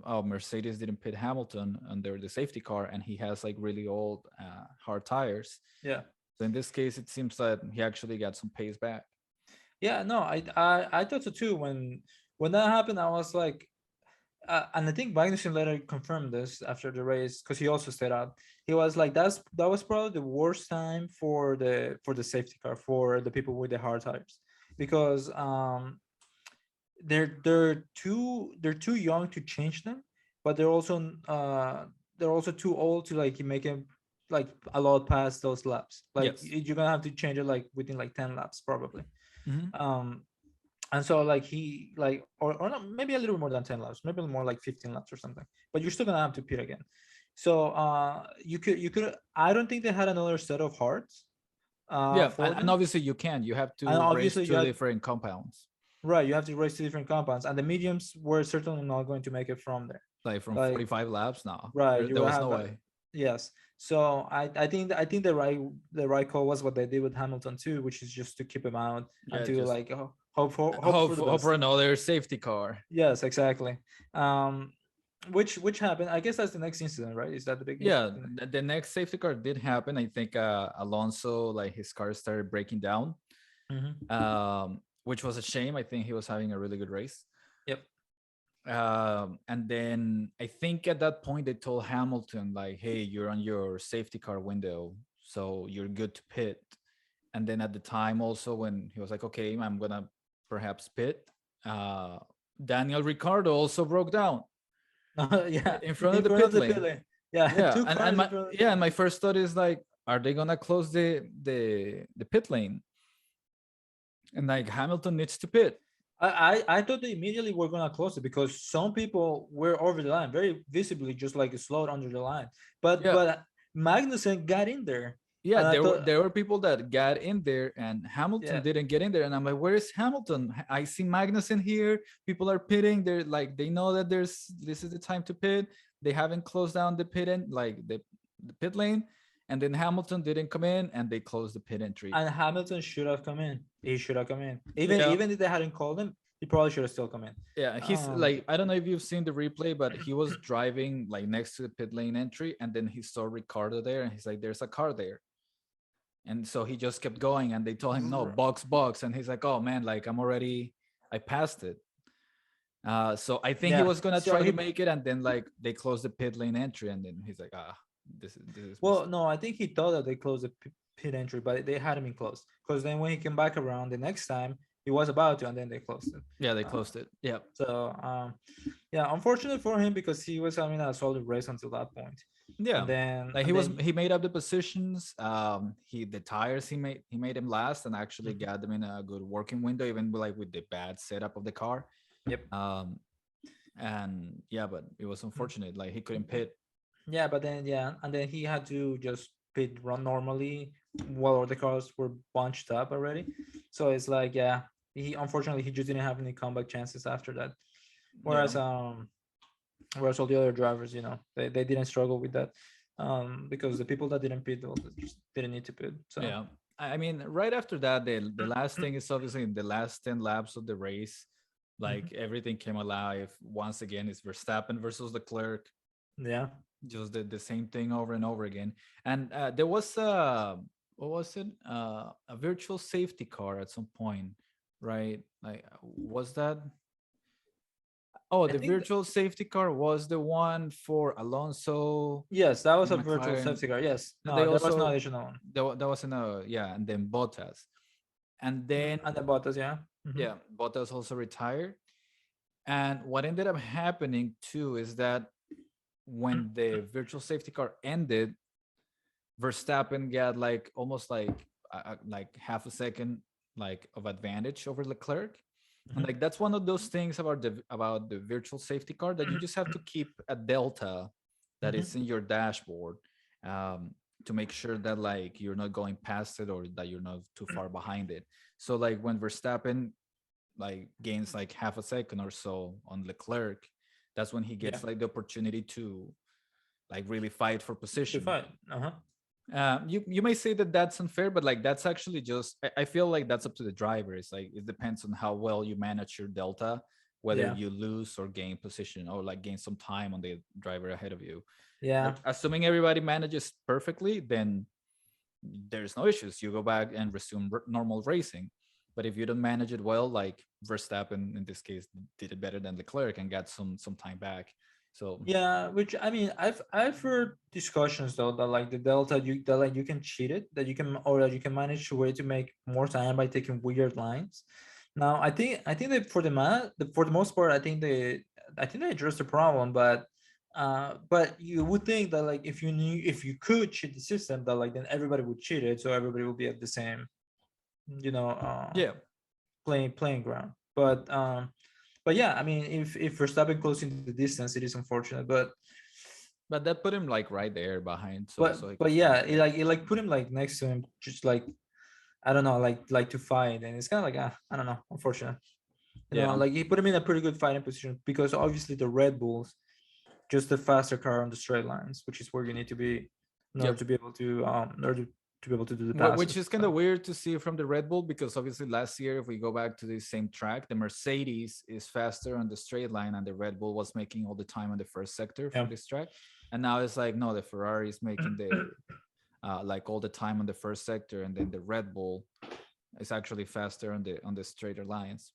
oh, Mercedes didn't pit Hamilton under the safety car, and he has like really old hard tires. Yeah. So in this case, it seems that he actually got some pace back. Yeah. No, I thought so too. When that happened, I was like, and I think Magnussen later confirmed this after the race because he also stayed out. He was like, that was probably the worst time for the safety car for the people with the hard tires because they're too young to change them, but they're also too old to like make him like allowed past those laps. Like Yes. you're gonna have to change it like within like 10 laps probably. Hmm. Um, and so like he like or not, maybe a little more than 10 laps, maybe more like 15 laps or something, but you're still gonna have to pit again. So you could I don't think they had another set of hearts Yeah, for and them. obviously you can. You have And to race obviously you two had different compounds, right, you have to race two different compounds, and the mediums were certainly not going to make it from there. like from Like 45 laps. Now right, you there will was have no way. yes. So I think the right call was what they did with Hamilton too, which is just to keep him out and Yeah, to just like hope for the hope for best. another safety car. Yes, exactly. Um, which happened. I guess that's the next incident, right? Is that the big Yeah, incident? the next safety car did happen. I think Alonso, like his car started breaking down, Hmm. which was a shame. I think he was having a really good race. Yep. And then I think at that point they told Hamilton like, "Hey, you're on your safety car window, so you're good to pit." And then at the time also when he was like, "Okay, I'm gonna perhaps pit," uh, Daniel Ricciardo also broke down Yeah, in front of in the front of pit the lane. building. Yeah, Yeah, two and cars in my front of the yeah, and building. my first thought is like, are they gonna close the pit lane? And like Hamilton needs to pit. I thought they immediately were gonna close it because some people were over the line, very visibly, just like slowed under the line. But Yeah, but Magnussen got in there, yeah, and I thought, there were people that got in there, and Hamilton yeah, didn't get in there. And I'm like, where is Hamilton? I see Magnussen here. People are pitting. They're like, they know that this is the time to pit. They haven't closed down the pit end, like the pit lane. and then Hamilton didn't come in, and they closed the pit entry. And Hamilton should have come in. He should have come in. Even Yeah, even if they hadn't called him, he probably should have still come in. yeah. He's Um, like, I don't know if you've seen the replay, but he was driving like next to the pit lane entry, and then he saw Ricardo there, and he's like, "There's a car there." And so he just kept going, and they told him, "No, box, box," and he's like, "Oh man, like I passed it." So I think he yeah. was gonna So try to he make it, and then like they closed the pit lane entry, and then he's like, "Ah, this is well, messed up." no, I think he thought that they closed the pit entry, but they hadn't been closed. Because then when he came back around the next time, he was about to, and then they closed it. Yeah, they Uh, closed it. Yeah, so yeah, unfortunate for him because he was having a solid race until that point, yeah. and then Like and then he made up the positions. He the tires he made him last, and actually Mhm. got them in a good working window, even like with the bad setup of the car. Yep. Um, and yeah, but it was Mhm. unfortunate. Like he couldn't pit. Yeah, but then yeah, and then he had to just pit run normally while the cars were bunched up already. So it's like yeah, he unfortunately he just didn't have any comeback chances after that. Yeah, Whereas whereas all the other drivers, they didn't struggle with that. Because the people that didn't pit well, they just didn't need to pit. So yeah. I mean, right after that, the last thing is obviously in the last 10 laps of the race, Mhm. like everything came alive. Once again, it's Verstappen versus Leclerc, Yeah. just the same thing over and over again. And there was what was it? A virtual safety car at some point, right? Like, was that? Oh, I the think virtual safety car was the one for Alonso yes, that was and a virtual McLaren. safety car. Yes. And they There was no also additional one. that was in a yeah, and then Bottas, and then And the Bottas, yeah. yeah, Bottas also retired. And what ended up happening too is that when the virtual safety car ended, Verstappen got like almost like half a second like of advantage over Leclerc. And like that's one of those things about the virtual safety car that you just have to keep a delta that is in your dashboard, um, to make sure that like you're not going past it or that you're not too far behind it. So like when Verstappen like gains like half a second or so on Leclerc, that's when he Yeah. gets like the opportunity to like really fight for To position. fight. Uh-huh. You may say that that's unfair, but like that's actually just I feel like that's up to the driver. It's like it depends on how well you manage your delta, whether Yeah. you lose or gain position or like gain some time on the driver ahead of you. Yeah. Like assuming everybody manages perfectly, then there's no issues. You go back and resume normal racing. But if you don't manage it well, like Verstappen in this case did it better than Leclerc and got some time back. So Yeah, which I mean, I've heard discussions though that like the delta that like you can cheat it, that you can or that you can manage a way to make more time by taking weird lines. Now, I think that for the most part, I think they addressed the problem, but you would think that like if you could cheat the system, that like then everybody would cheat it, so everybody will be at the same, you know, yeah, playing ground. But yeah, I mean, if Verstappen closing the distance, it is unfortunate, but that put him like right there behind, so he but could fight yeah, for it. it like put him like next to him, just like I don't know, like to fight, and it's kind of like I don't know, unfortunate. Yeah, Like he put him in a pretty good fighting position because obviously the Red Bulls just a faster car on the straight lines, which is where you need to be in order yep. to be able to be able to do the passes. Which is kind of So weird to see from the Red Bull because obviously last year, if we go back to the same track, the Mercedes is faster on the straight line, and the Red Bull was making all the time on the first sector for yeah, this track. And now it's like no, the Ferrari is making the like all the time on the first sector, and then the Red Bull is actually faster on the straighter lines.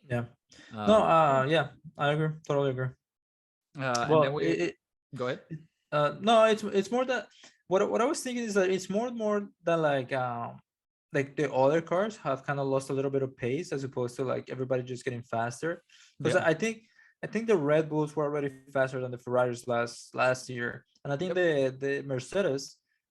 yeah. No, Yeah. yeah, I agree, totally agree. And then Well, we go ahead. no, it's more that what I was thinking is that it's more that like the other cars have kind of lost a little bit of pace as opposed to like everybody just getting faster. Because Yeah. I think the Red Bulls were already faster than the Ferraris last year, and I think Yep. the Mercedes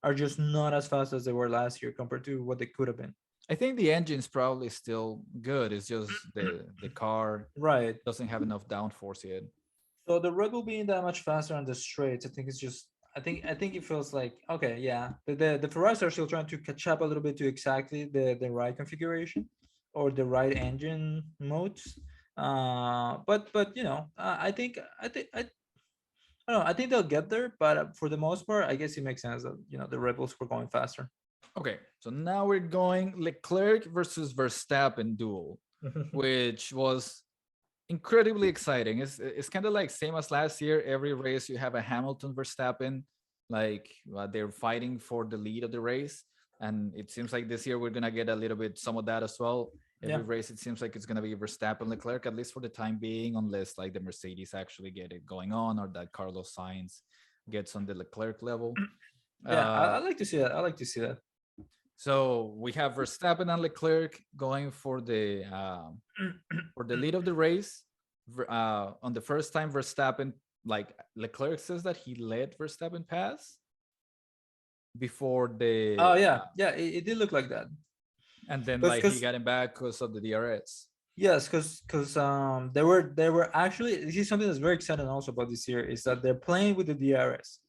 are just not as fast as they were last year compared to what they could have been. I think the engine's probably still good. It's just the car Right. doesn't have enough downforce yet. So the Red Bull being that much faster on the straights, I think it's just I think it feels like okay, yeah. The Ferraris are still trying to catch up a little bit to exactly the right configuration or the right engine modes. But I think I don't know. I think they'll get there, but for the most part, I guess it makes sense that the Red Bulls were going faster. Okay, so now we're going Leclerc versus Verstappen duel, which was incredibly exciting. It's kind of like same as last year. Every race you have a Hamilton Verstappen, like they're fighting for the lead of the race, and it seems like this year we're gonna get a little bit some of that as well. Yeah. Every race it seems like it's gonna be Verstappen Leclerc, at least for the time being, unless like the Mercedes actually get it going on or that Carlos Sainz gets on the Leclerc level. Yeah, I Uh, like to see that. I like to see that. so we have Verstappen and Leclerc going for the lead of the race. On the first time, Verstappen, like Leclerc says that he let Verstappen pass before Oh the, yeah, yeah. It did look like that. and then like he Because got him back because of the DRS. yes, because they were actually, this is something that's very exciting also about this year is that they're playing with the DRS.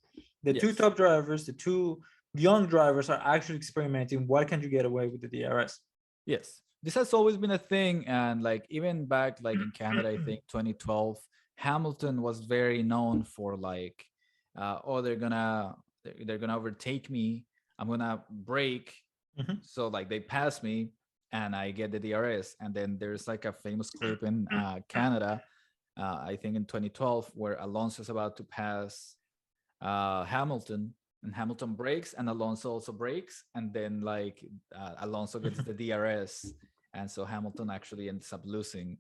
The two Yes, top drivers, the two young drivers are actually experimenting. What can you get away with the DRS? yes. This has always been a thing, and like even back like in Canada, I think 2012, Hamilton was very known for like, oh, they're gonna overtake me. I'm gonna brake, Mhm. so like they pass me and I get the DRS. And then there's like a famous clip in Canada, I think in 2012, where Alonso is about to pass Hamilton, and Hamilton breaks and Alonso also breaks, and then like Alonso gets the DRS, and so Hamilton actually ends up losing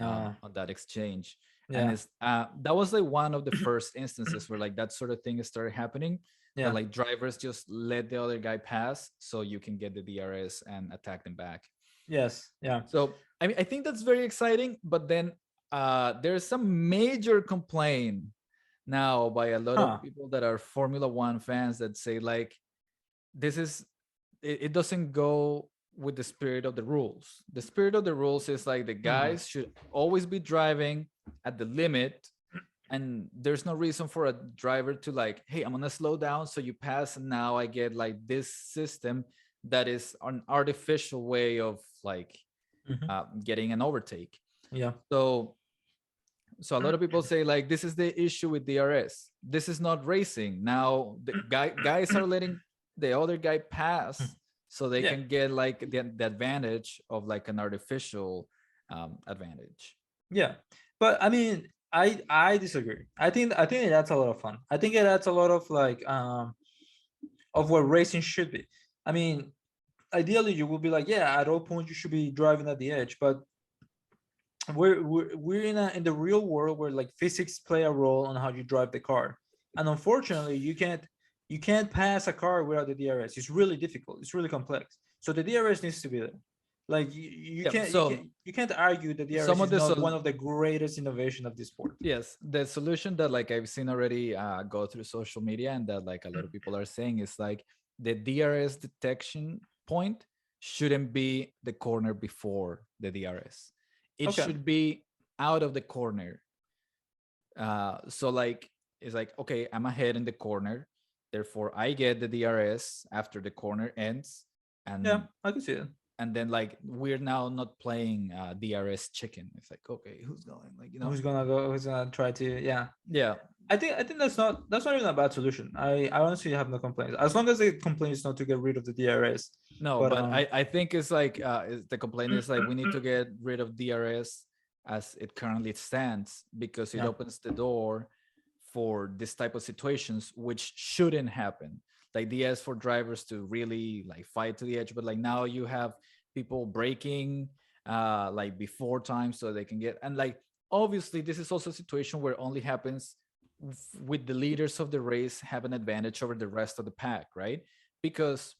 Uh, on that exchange. And yeah, it's that was like one of the first instances where like that sort of thing started happening, that yeah, like drivers just let the other guy pass so you can get the DRS and attack them back. yes, yeah. So I mean, I think that's very exciting, but then there's some major complaint now by a lot of Huh. people that are Formula One fans that say like this is it doesn't go with the spirit of the rules. The spirit of the rules is like the Hmm. guys should always be driving at the limit, and there's no reason for a driver to like, hey, I'm gonna slow down so you pass, and now I get like this system that is an artificial way of like Hmm. getting an overtake. Yeah. So a lot of people say like this is the issue with DRS. This is not racing. Now the guys are letting the other guy pass so they Yeah. can get like the advantage of like an artificial advantage. Yeah. But I mean, I disagree. I think it adds a lot of fun. I think it adds a lot of like of what racing should be. I mean, ideally you will be like, yeah, at all points you should be driving at the edge, but we're in the real world where like physics play a role on how you drive the car, and unfortunately you can't pass a car without the DRS. It's really difficult. It's really complex. So the DRS needs to be there. Like you Yeah. can't you can't So you can't argue that some DRS of is the not one of the greatest innovation of this sport. yes, the solution that like I've seen already go through social media and that like a lot of people are saying is like the DRS detection point shouldn't be the corner before the DRS. It Okay. should be out of the corner. So like it's like, okay, I'm ahead in the corner, therefore I get the DRS after the corner ends, Yeah, and I can see it. then like we're now not playing DRS chicken. It's like, okay, who's going, like, you know. Who's gonna try to, yeah. Yeah. I think that's not even a bad solution. I honestly have no complaints as long as the complaint is not to get rid of the DRS. No, But but I think it's like the complaint is like we need to get rid of DRS as it currently stands, because it yeah, opens the door for this type of situations which shouldn't happen. Like DS for drivers to really like fight to the edge, but like now you have people breaking like before time so they can get, and like obviously this is also a situation where only happens with the leaders of the race have an advantage over the rest of the pack, right? Because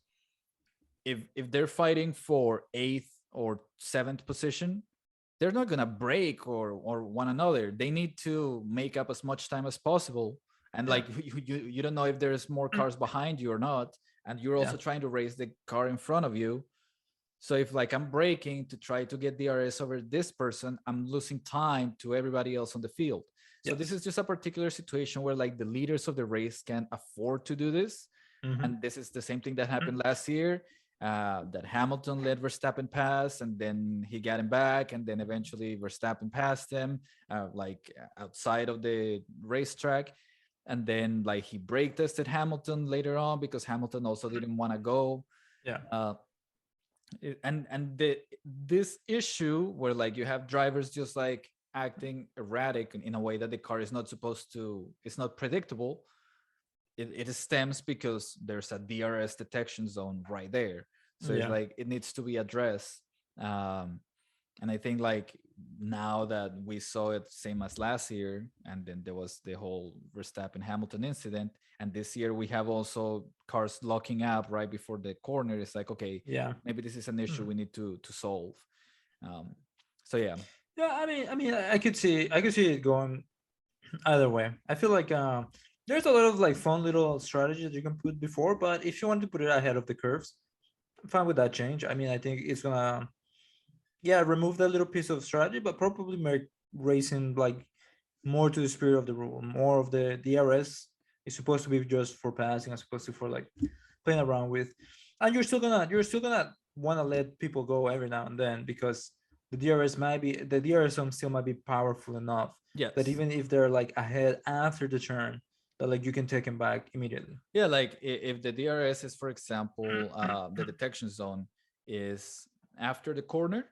if they're fighting for eighth or seventh position, they're not gonna break or one another. They need to make up as much time as possible. And yeah, like you don't know if there's more cars behind you or not, and you're yeah, also trying to race the car in front of you. So if like I'm braking to try to get DRS over this person, I'm losing time to everybody else on the field. So this yes. is just a particular situation where like the leaders of the race can afford to do this. Hmm. And this is the same thing that happened last year, that Hamilton led Verstappen pass, and then he got him back, and then eventually Verstappen passed him, like outside of the racetrack. and then like he brake tested Hamilton later on because Hamilton also didn't want to go. Yeah. Uh, this issue where like you have drivers just like acting erratic in a way that the car is not supposed to, it's not predictable. It stems because there's a DRS detection zone right there, so it's Yeah. like it needs to be addressed. um and I think like now that we saw it same as last year, and then there was the whole Verstappen Hamilton incident, and this year we have also cars locking up right before the corner. It's like, okay, Yeah. maybe this is an issue Mhm. we need to solve. um so yeah. Yeah. I mean, I could see it going either way. I feel like there's a lot of like fun little strategies you can put before, but if you want to put it ahead of the curves, I'm fine with that change. I mean, I think it's gonna, yeah, remove that little piece of strategy, but probably make racing like more to the spirit of the rule. More of the DRS is supposed to be just for passing, as opposed to for like playing around with. And you're still gonna want to let people go every now and then, because the DRS zone still might be powerful enough that Yes. even if they're like ahead after the turn, that like you can take them back immediately. Yeah, like if the DRS is, for example, the detection zone is after the corner,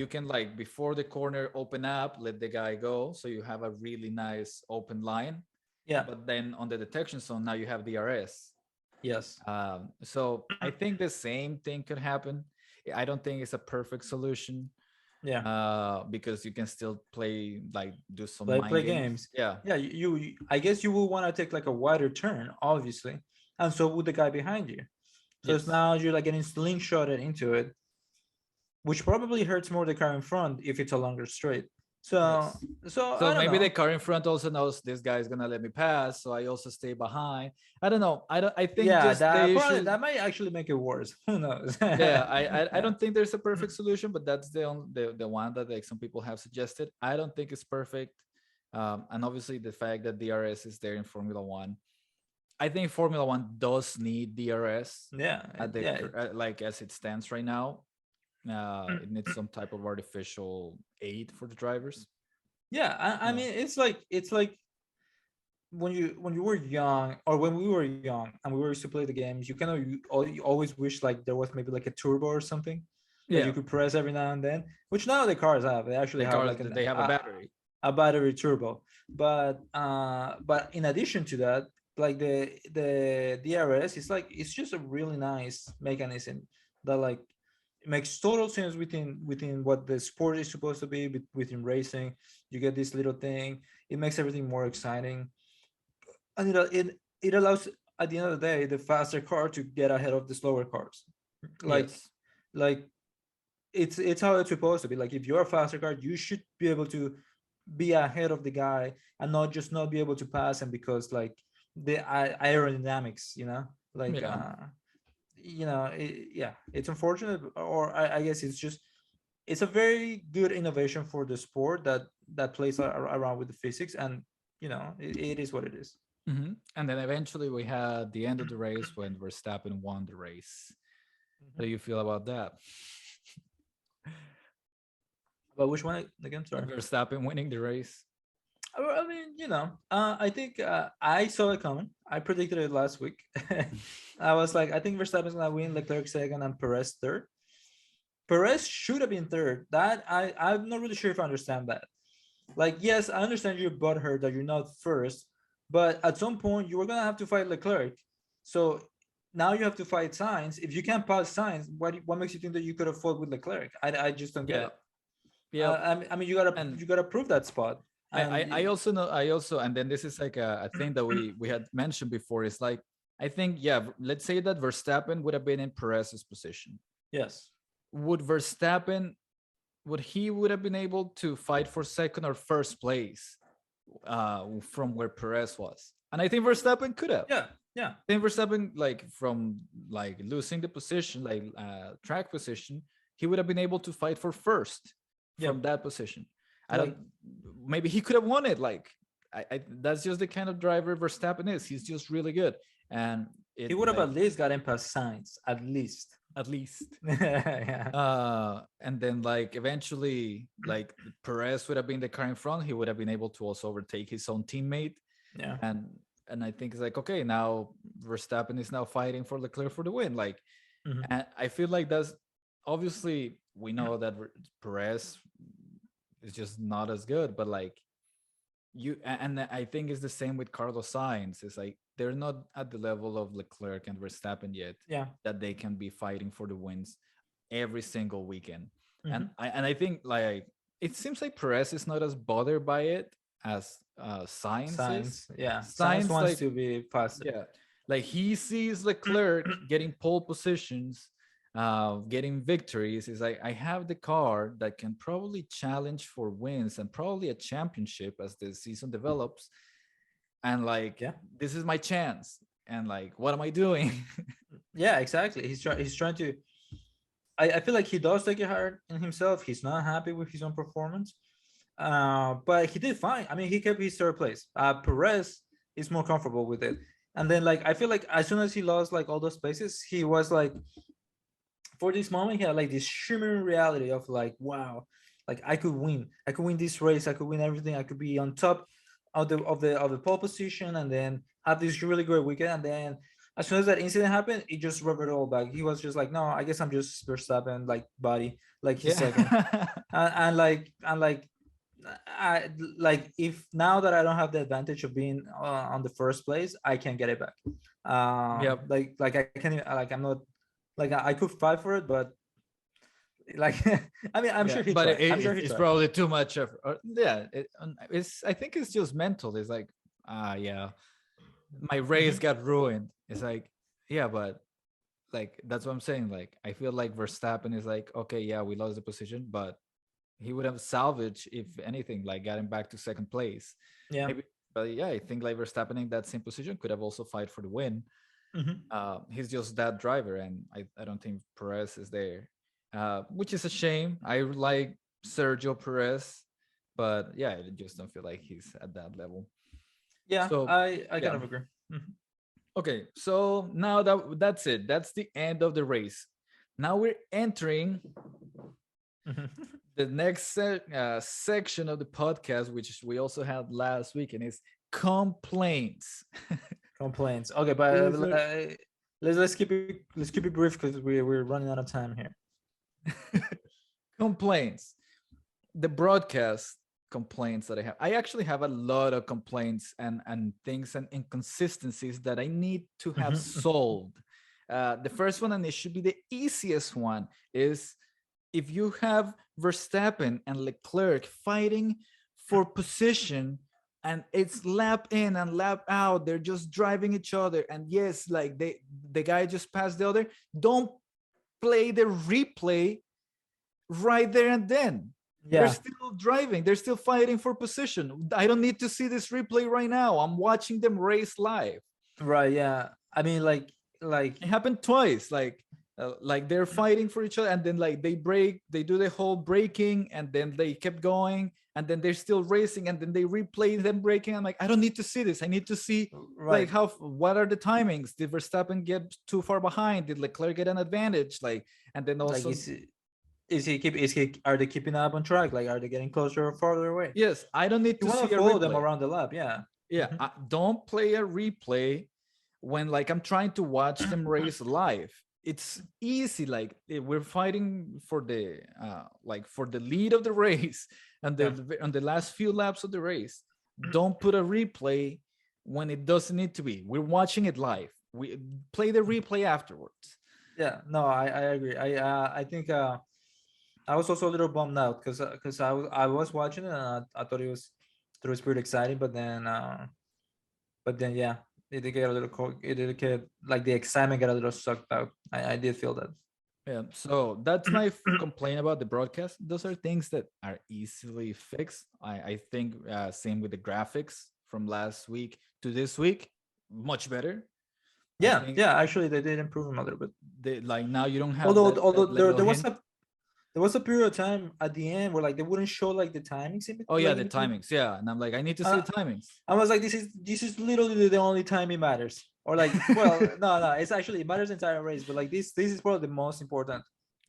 you can like before the corner open up, let the guy go, so you have a really nice open line. Yeah. But then on the detection zone, now you have DRS. Yes. So I think the same thing could happen. I don't think it's a perfect solution, Yeah. because you can still play, like do some mind Play games. games. Yeah. Yeah, I guess you will want to take like a wider turn, obviously, and so would the guy behind you. So it's Yes. now you're like getting slingshotted into it, which probably hurts more the car in front if it's a longer straight. So Yes. so So I don't maybe the know. car in front also knows this guy is gonna let me pass, so I also stay behind. I don't know. I don't. I think Yeah, just that the probably issue. that might actually make it worse. Who knows? Yeah, I Yeah. don't think there's a perfect solution, but that's the one that like some people have suggested. I don't think it's perfect, and obviously the fact that DRS is there in Formula One, I think Formula One does need DRS Yeah, at the yeah, like as it stands right now. It needs some type of artificial aid for the drivers. yeah. I Uh, mean, it's like when you were young, or when we were young and we were used to play the games, you always wish like there was maybe like a turbo or something that you yeah, could press every now and then, which now the cars have. They actually the have cars like they have a battery. a battery turbo. But in addition to that, like the DRS is like, it's just a really nice mechanism that like makes total sense within what the sport is supposed to be, within racing. You get this little thing, it makes everything more exciting, and it allows, at the end of the day, the faster car to get ahead of the slower cars. Like Yes. like it's how it's supposed to be. Like if you're a faster car, you should be able to be ahead of the guy, and not be able to pass him because like the aerodynamics, like Yeah. yeah, it's unfortunate, or I guess it's just, it's a very good innovation for the sport that plays around with the physics, and it is what it is. And then eventually we had the end of the race when Verstappen won the race. How do you feel about that? But which one again? Sorry. Verstappen winning the race. I mean, I think I saw it coming. I predicted it last week. I was like, I think Verstappen's gonna win, Leclerc second, and Perez third. Perez should have been third. That I'm not really sure if I understand that. Like, yes, I understand you're butthurt that you're not first, but at some point you were gonna have to fight Leclerc. So now you have to fight Sainz. If you can't pass Sainz, what makes you think that you could have fought with Leclerc? I just don't get Yeah. it. Yep. I mean, you gotta And you gotta prove that spot. I And also know, I also, and then this is like a thing that we had mentioned before, is like, I think, yeah, let's say that Verstappen would have been in Perez's position. yes, Would Verstappen, would he would have been able to fight for second or first place from where Perez was? And I think Verstappen could have. yeah, yeah, I think Verstappen, like from like losing the position, like track position, he would have been able to fight for first from yep. that position. I don't. Like Maybe he could have won it. Like that's just the kind of driver Verstappen is. He's just really good, and he it would have like at least gotten past Sainz, at least. at least. Yeah, And then like eventually, like Perez would have been the car in front. He would have been able to also overtake his own teammate, yeah, and and I think it's like, okay, now Verstappen is now fighting for Leclerc for the win. Like, Mhm. and I feel like that's obviously we know that Perez is just not as good, but like and I think it's the same with Carlos Sainz. It's like they're not at the level of Leclerc and Verstappen yet Yeah. that they can be fighting for the wins every single weekend. And Mhm. I think like it seems like Perez is not as bothered by it as Sainz is. Science. Yeah. Science Sainz wants like to be faster. yeah, like he sees Leclerc getting pole positions, getting victories. Is like I have the car that can probably challenge for wins and probably a championship as the season develops. And like Yeah. this is my chance. And like, what am I doing? Yeah. Exactly. He's trying to. I feel like he does take it hard in himself. He's not happy with his own performance. But he did fine. I mean, he kept his third place. Perez is more comfortable with it. And then like I feel like as soon as he lost like all those places, he was like for this moment he had like this shimmering reality of like wow, like I could win. I could win this race. I could win everything. I could be on top of the pole position and then have this really great weekend. And then as soon as that incident happened, it just reverted all back. He was just like, no, I guess I'm just Verstappen, like body, like he's second. Yeah. And I like if now that I don't have the advantage of being on the first place, I can get it back. Yep. Like I can't like I'm not like I could fight for it, but like I mean I'm Yeah, sure he but tried. I'm sure he it's tried. probably too much effort. Yeah, it's. I think it's just mental. It's like, yeah, my race Mhm. got ruined. It's like, yeah, but like that's what I'm saying. Like, I feel like Verstappen is like, okay, yeah, we lost the position, but he would have salvaged if anything, like getting back to second place. Yeah. Maybe, but yeah, I think like Verstappen in that same position could have also fight for the win. Mhm. He's just that driver, and I don't think Perez is there, which is a shame. I like Sergio Perez, but yeah, I just don't feel like he's at that level. Yeah, So I kind yeah, of agree. Mhm. okay. So now that's it. That's the end of the race. Now we're entering Mhm. the next section of the podcast, which we also had last week, and is complaints. Complaints. Okay, but These are let's keep it brief because we're running out of time here. complaints. The broadcast complaints that I have. I actually have a lot of complaints and things and inconsistencies that I need to have Mhm. solved. The first one, and it should be the easiest one, is if you have Verstappen and Leclerc fighting for position and it's lap in and lap out, they're just driving each other. And yes, like the guy just passed the other. Don't play the replay right there and then. They're Yeah. still driving. They're still fighting for position. I don't need to see this replay right now. I'm watching them race live. Right. Yeah. I mean, like It happened twice. Like they're fighting for each other, and then like they break. They do the whole breaking, and then they kept going, and then they're still racing, and then they replay them breaking. I'm like, I don't need to see this. I need to see like right. what are the timings? Did Verstappen get too far behind? Did Leclerc get an advantage? Like, and then Like also is he are they keeping up on track? Like are they getting closer or farther away? yes, I don't need You to want see to a follow them replay. around the lab, yeah. Yeah, Mhm. don't play a replay when like I'm trying to watch them race live. It's easy. Like we're fighting for the like for the lead of the race and Yeah. the on the last few laps of the race. Don't put a replay when it doesn't need to be. We're watching it live. We play the replay afterwards. Yeah. No, I agree. I think I was also a little bummed out because I was watching it and I thought it was pretty exciting, but then yeah, it did get a little it did get like the excitement got a little sucked out. I did feel that. Yeah, so that's my complaint about the broadcast. Those are things that are easily fixed. I think same with the graphics from last week to this week, much better. I Yeah, think yeah. Actually, they did improve them a little bit. they like now you don't have Although that there little was hint. a period of time at the end where like they wouldn't show like the timings Oh yeah, like the in between. timings. Yeah, and I'm like, I need to see Uh, the timings. I was like, this is literally the only time it matters. Or like, well, no, it's actually it matters the entire race, but like this is probably the Yeah,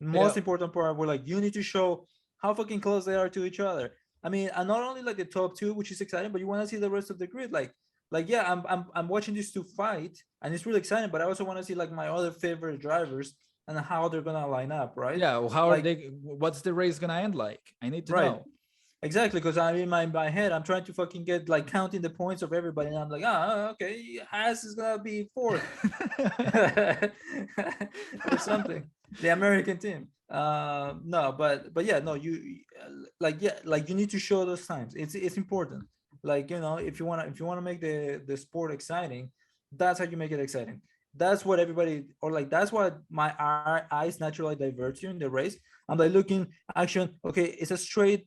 most important part where like you need to show how fucking close they are to each other. I mean, and not only like the top two, which is exciting, but you want to see the rest of the grid. Like like yeah, I'm watching these two fight, and it's really exciting. But I also want to see like my other favorite drivers and how they're gonna line up, right? Yeah, well, how are Like they? What's the race gonna end like? I need to right, know. exactly, because I'm in my head, I'm trying to fucking get like counting the points of everybody, and I'm like, okay, Haas is gonna be fourth or something. The American team. No, but yeah, no, like yeah, like you need to show those times. It's important. Like if you wanna make the sport exciting, that's how you make it exciting. That's what everybody, or like that's what my eyes naturally divert to in the race. I'm like looking action. Okay, it's a straight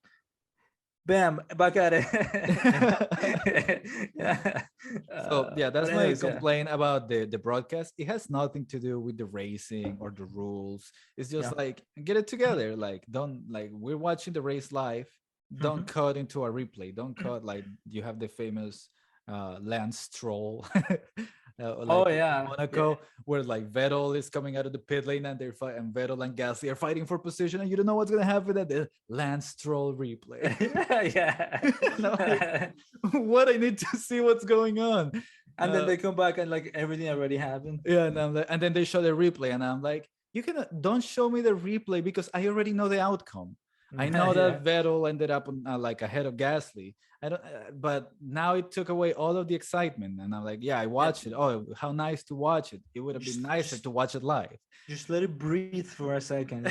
bam, back at it. Yeah. So yeah, But that's my anyways, yeah, complaint about the broadcast. It has nothing to do with the racing or the rules. It's just yeah. like get it together. Like don't like we're watching the race live. Don't Mhm. cut into a replay. Don't cut like you have the famous Lance Stroll, Oh like in yeah, yeah, Monaco, where like Vettel is coming out of the pit lane and they're fighting, and Vettel and Gasly are fighting for position, and you don't know what's gonna happen at the Lance Stroll replay. yeah. And I'm like, what? I need to see what's going on. And then Uh, they come back and like everything already happened. yeah, and I'm like, and then they show the replay, and I'm like, you can don't show me the replay because I already know the outcome. I know Yeah, that Vettel ended up like ahead of Gasly. I don't, but now it took away all of the excitement, and I'm like, yeah, I yeah. watched it. Oh, how nice to watch it. It would have been Just, nicer just, to watch it live. just let it breathe for a second.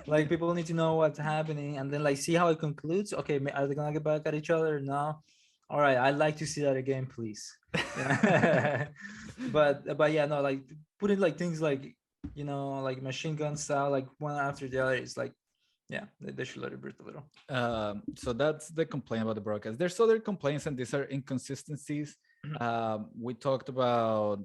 Like people need to know what's happening, and then like see how it concludes. Okay, are they gonna get back at each other? No. All right, I'd like to see that again, please. Yeah. But yeah, no, like putting like things like like machine gun style, like one after the other, is like yeah, they should let it breathe a little. So that's the complaint about the broadcast. There's other complaints, and these are inconsistencies. We talked about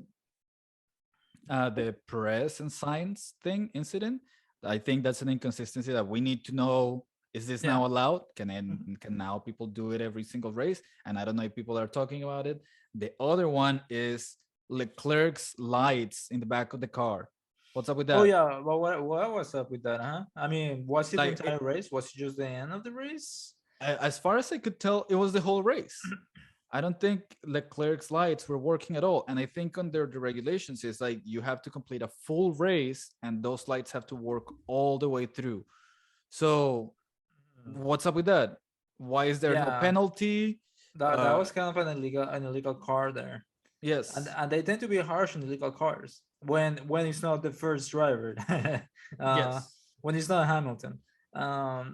the Perez and Science thing incident. I think that's an inconsistency that we need to know. Is this Yeah. now allowed? Mhm. Can now people do it every single race? And I don't know if people are talking about it. The other one is Leclerc's lights in the back of the car. What's up with Oh that? yeah, well, what was up with that, huh? I mean, was it the Like, entire race? Was it just the end of the race? as far as I could tell, it was the whole race. I don't think Leclerc's lights were working at all. And I think under the regulations, it's like you have to complete a full race and those lights have to work all the way through. So Mm. what's up with that? Why is there no Yeah, penalty? that Uh, was kind of an illegal car there, and yes, and they tend to be harsh on illegal cars when it's not the first driver, uh, yes. when it's not Hamilton.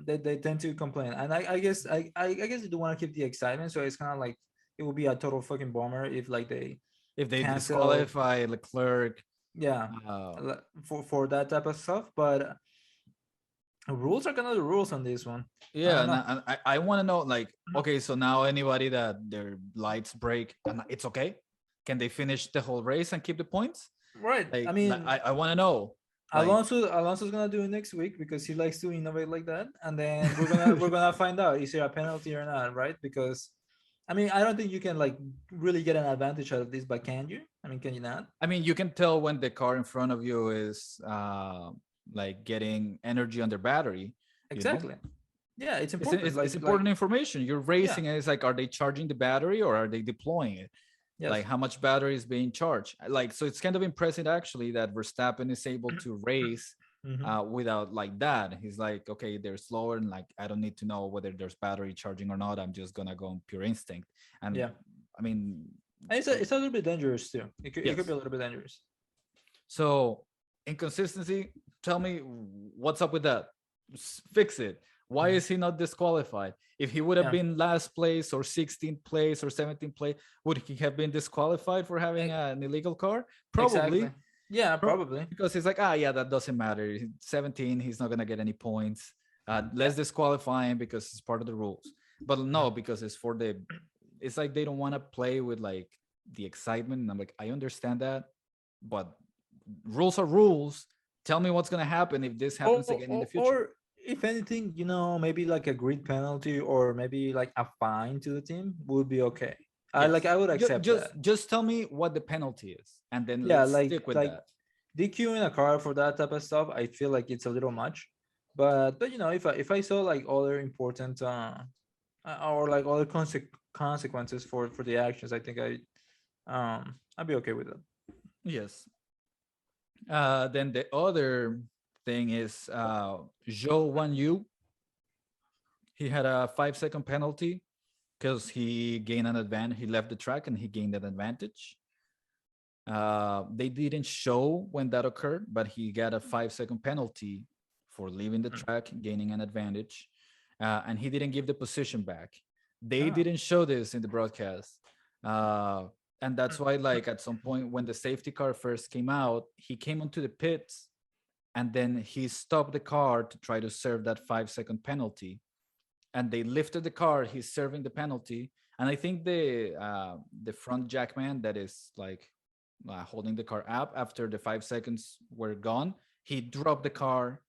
They tend to complain, and I guess they do want to keep the excitement, so it's kind of like it would be a total fucking bummer if like they If they cancel, disqualify Leclerc, yeah, uh, for that type of stuff, but rules are kind of the rules on this one. I yeah, don't and know. I want to know, like, okay, so now anybody that their lights break, and it's okay. Can they finish the whole race and keep the points? Right. I Like mean, I want to know, like, Alonso's gonna do it next week because he likes to innovate like that, and then we're gonna find out is there a penalty or not, right? Because I mean, I don't think you can like really get an advantage out of this, but can you? I mean, can you not? I mean, you can tell when the car in front of you is like getting energy on their battery. You know, Exactly. Yeah, it's important. it's Like important information. You're yeah, racing, and it's like, are they charging the battery or are they deploying it? Like yes. how much battery is being charged? Like, so it's kind of impressive actually that Verstappen is able to race Hmm. without like that. He's like, okay, they're slower, and like I don't need to know whether there's battery charging or not. I'm just gonna go on pure instinct. And Yeah, I mean, and it's a little bit dangerous too. It could be yes. a little bit dangerous. So inconsistency. Tell me what's up with that. Fix it. Why Mhm. is he not disqualified? If he would have Yeah, been last place or 16th place or 17th place, would he have been disqualified for having e- an illegal car? exactly. Probably. Yeah, probably. Because he's like, yeah, that doesn't matter. 17, he's not gonna get any points. Yeah. Let's disqualify him because it's part of the rules. But no, because it's for the. It's like they don't want to play with like the excitement. And I'm like, I understand that, but rules are rules. Tell me what's gonna happen if this happens again in the future. Or if anything, maybe like a grid penalty or maybe like a fine to the team would be okay. Yes. I would accept that. Just tell me what the penalty is, and then Yeah, let's like stick with like that. DQ in a car for that type of stuff, I feel like it's a little much. But if I saw like other important or like other consequences for the actions, I think I'd be okay with it. Yes. Then the other thing is Zhou Wan Yu. He had a 5 second penalty because he gained an advantage. He left the track and he gained an advantage. They didn't show when that occurred, but he got a 5 second penalty for leaving the Mm. track, gaining an advantage, and he didn't give the position back. They Ah. didn't show this in the broadcast, and that's why, like at some point when the safety car first came out, he came onto the pits, and then he stopped the car to try to serve that 5 second penalty, and they lifted the car. He's serving the penalty, and I think the front jackman that is like holding the car up after the 5 seconds were gone, he dropped the car.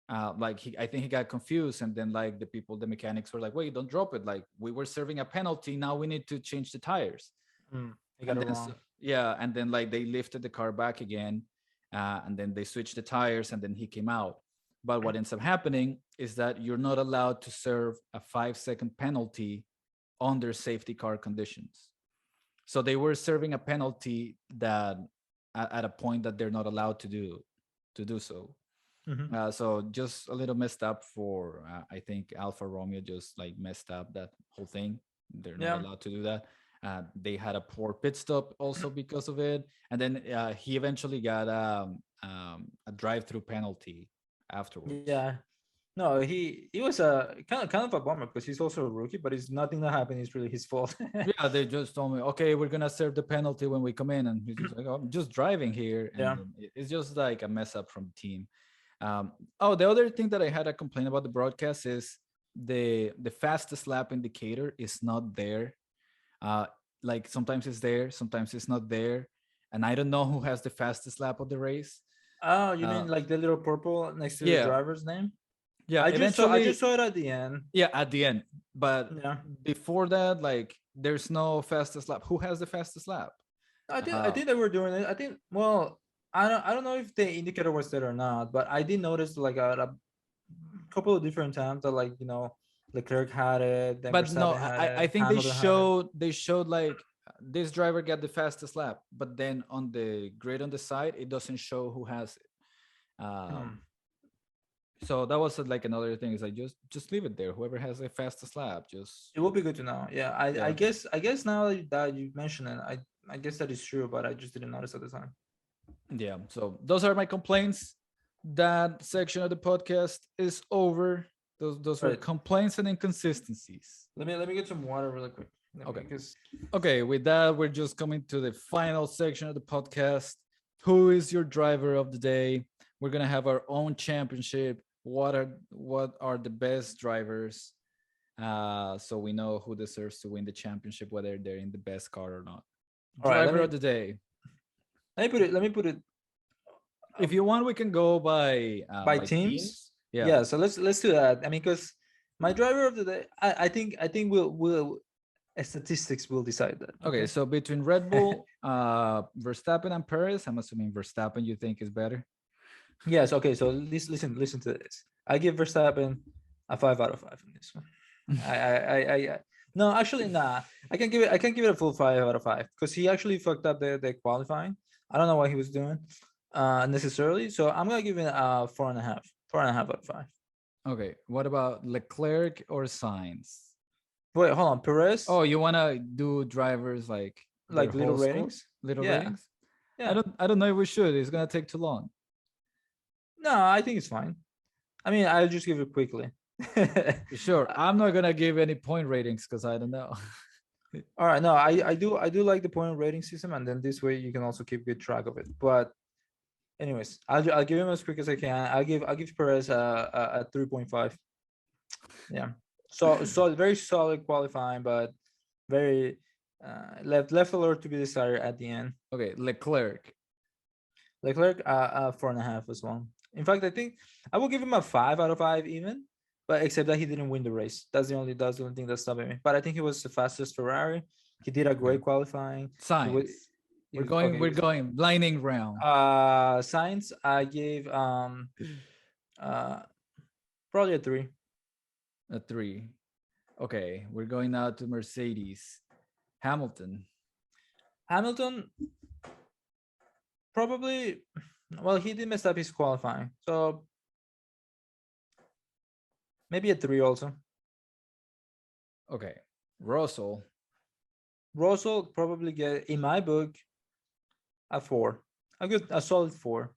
I think he got confused, and then like the mechanics were like, "Wait, don't drop it! Like we were serving a penalty. Now we need to change the tires." He got And it then wrong. yeah, and then like they lifted the car back again, and then they switched the tires, and then he came out. But what ends up happening is that you're not allowed to serve a 5 second penalty under safety car conditions. So they were serving a penalty that at a point that they're not allowed to do so. Mhm. So just a little messed up for I think Alfa Romeo just like messed up that whole thing. They're not Yeah. allowed to do that. They had a poor pit stop also because of it, and then he eventually got a drive-through penalty afterwards. Yeah. No, he was a kind of a bummer because he's also a rookie, but it's nothing that happened is really his fault. Yeah, they just told me, okay, we're gonna serve the penalty when we come in, and he's just like, oh, I'm just driving here, and Yeah. then it's just like a mess up from the team. Oh, the other thing that I had a complaint about the broadcast is the fastest lap indicator is not there. Uh, like sometimes it's there, sometimes it's not there, and I don't know who has the fastest lap of the race. Oh, you Uh, mean like the little purple next to the yeah, driver's name? yeah. I Eventually, just saw it at the end. yeah, at the end, but Yeah. before that, like, there's no fastest lap. Who has the fastest lap? I Uh, think they were doing it. I think well, I don't know if the indicator was there or not, but I did notice like a couple of different times that like Leclerc had it, then but no, Verstappen had I it, think Hamilton had it. they showed like this driver got the fastest lap, but then on the grid on the side it doesn't show who has it. Hmm. So that was like another thing, is like just leave it there, whoever has the fastest lap, just It will be good to know. Yeah, I yeah. guess now that you mention it, I guess that is true, but I just didn't notice at the time. Yeah, so those are my complaints. That section of the podcast is over. Those All were right, complaints and inconsistencies. let me get some water really quick. Okay. Because Okay, with that, we're just coming to the final section of the podcast. Who is your driver of the day? We're gonna have our own championship. What are the best drivers? So we know who deserves to win the championship, whether they're in the best car or not. all right, Driver of the day. let me put it If you want, we can go by by teams. teams. Yeah. Yeah, so let's do that. I mean, because my driver of the day, I think we'll statistics will decide that. Okay, Okay. so between Red Bull, Verstappen, and Perez, I'm assuming Verstappen you think is better. Yes. Okay. So listen to this. I give Verstappen a 5 out of 5 in this one. I no, actually nah. I can give it a full 5 out of 5 because he actually fucked up the qualifying. I don't know what he was doing necessarily. So I'm gonna give it a 4.5. 4.5 out of 5. Okay, what about Leclerc or Sainz? Wait, hold on. Perez, Oh, you want to do drivers like their like little whole score, ratings. little Yeah. ratings? Yeah. I don't know if we should. It's gonna take too long. No, I think it's fine. I mean, I'll just give it quickly. Sure, I'm not gonna give any point ratings because I don't know. All right, no, I do like the point rating system, and then this way you can also keep good track of it. But anyways, I'll give him as quick as I can. I'll give Perez a 3.5. Yeah, so very solid qualifying, but very left a lot to be desired at the end. Okay, Leclerc. Leclerc 4.5 as well. In fact, I think I will give him a 5 out of 5 even, but except that he didn't win the race. That's the only thing that's stopping me. But I think he was the fastest Ferrari. He did a great Okay. qualifying. Sainz. Okay. We're going blinding round. Science I gave uh probably a 3. A 3. Okay, we're going now to Mercedes. Hamilton. Hamilton probably, well, he did mess up his qualifying, so maybe a 3 also. Okay, Russell. Russell probably get, in my book, a 4, a solid 4.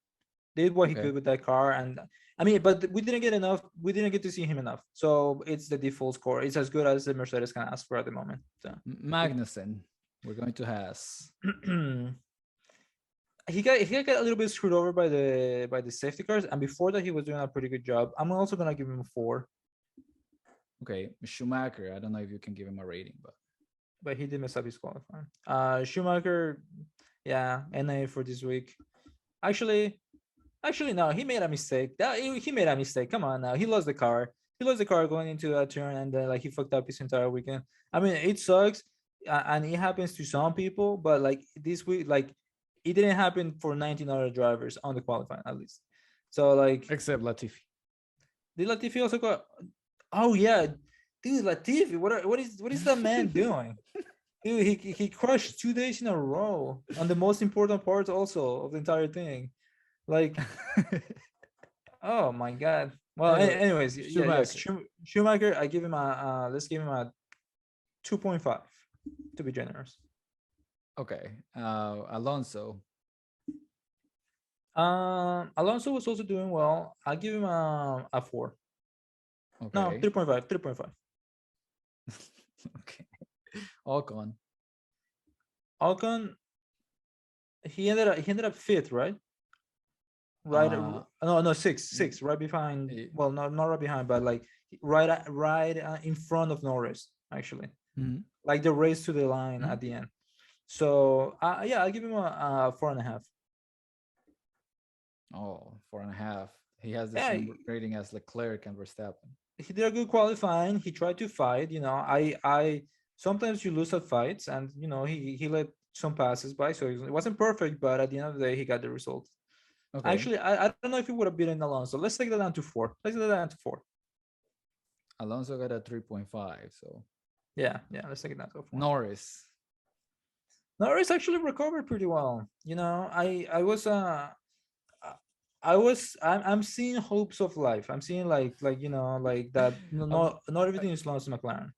Did what he Okay, could with that car, and I mean, but we didn't get enough. We didn't get to see him enough, so it's the default score. It's as good as the Mercedes can ask for at the moment. So Magnussen. We're going to Haas. he got a little bit screwed over by the safety cars, and before that he was doing a pretty good job. I'm also gonna give him a 4, Okay, Schumacher. I don't know if you can give him a rating, but he did mess up his qualifying. Schumacher, yeah, NA for this week. Actually, no, he made a mistake. He made a mistake. Come on now, he lost the car. He lost the car going into a turn, and then like he fucked up his entire weekend. I mean, it sucks, and it happens to some people. But like this week, like it didn't happen for 19 other drivers on the qualifying at least. So like, except Latifi. did Latifi also got? Oh yeah, dude, Latifi, what is that man doing? Dude, he crushed 2 days in a row on the most important parts also of the entire thing. Like, oh my god. Well, Anyway, anyways, yeah, yes, Schumacher. Schumacher. I give him a let's give him a 2.5 to be generous. Okay, Alonso. Alonso was also doing well. I'll give him a 4. No, Okay, 3.5, 3.5. okay. Ocon. Ocon, he ended up fifth, right? Right, Uh, no, six, right behind. eh, Well, not right behind, but like right in front of Norris, actually. mhm. Like the race to the line Mhm. at the end. So yeah, I'll give him a 4.5. Oh, 4.5. He has the Yeah, same rating as Leclerc and Verstappen. he did a good qualifying. He tried to fight. I sometimes you lose at fights, and he let some passes by, so it wasn't perfect, but at the end of the day, he got the result. Okay, Actually, I don't know if he would have beaten Alonso. Let's take that down to 4. Let's take that down to 4. Alonso got a 3.5. So Yeah, let's take it down to 4. Norris. Norris actually recovered pretty well. I'm seeing hopes of life. I'm seeing like like that. Um, Not everything is lost in McLaren.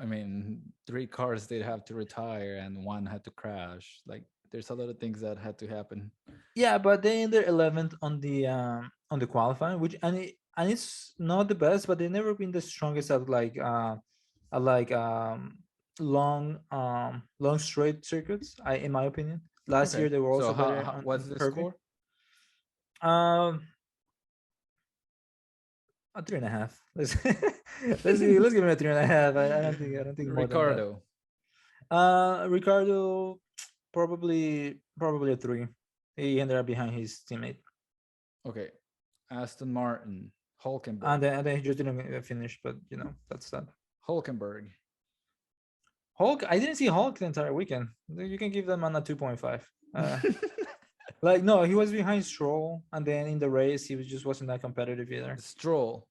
I mean, three cars did have to retire and one had to crash. Like, there's a lot of things that had to happen. Yeah, but they ended 11th on the qualifying, which and it's not the best, but they've never been the strongest at like long straight circuits. In my opinion, last Okay, year they were so also better what's on the curvy. score? Um, a 3.5. Let's give him a 3.5. I don't think more than that. Ricardo. Ricardo probably a 3. He ended up behind his teammate, Okay, Aston Martin. and Hulkenberg. then he just didn't finish. But that's that. Hulkenberg. Hulk, I didn't see Hulk the entire weekend. You can give that man a 2.5. Like no, he was behind Stroll, and then in the race he wasn't that competitive either. Stroll.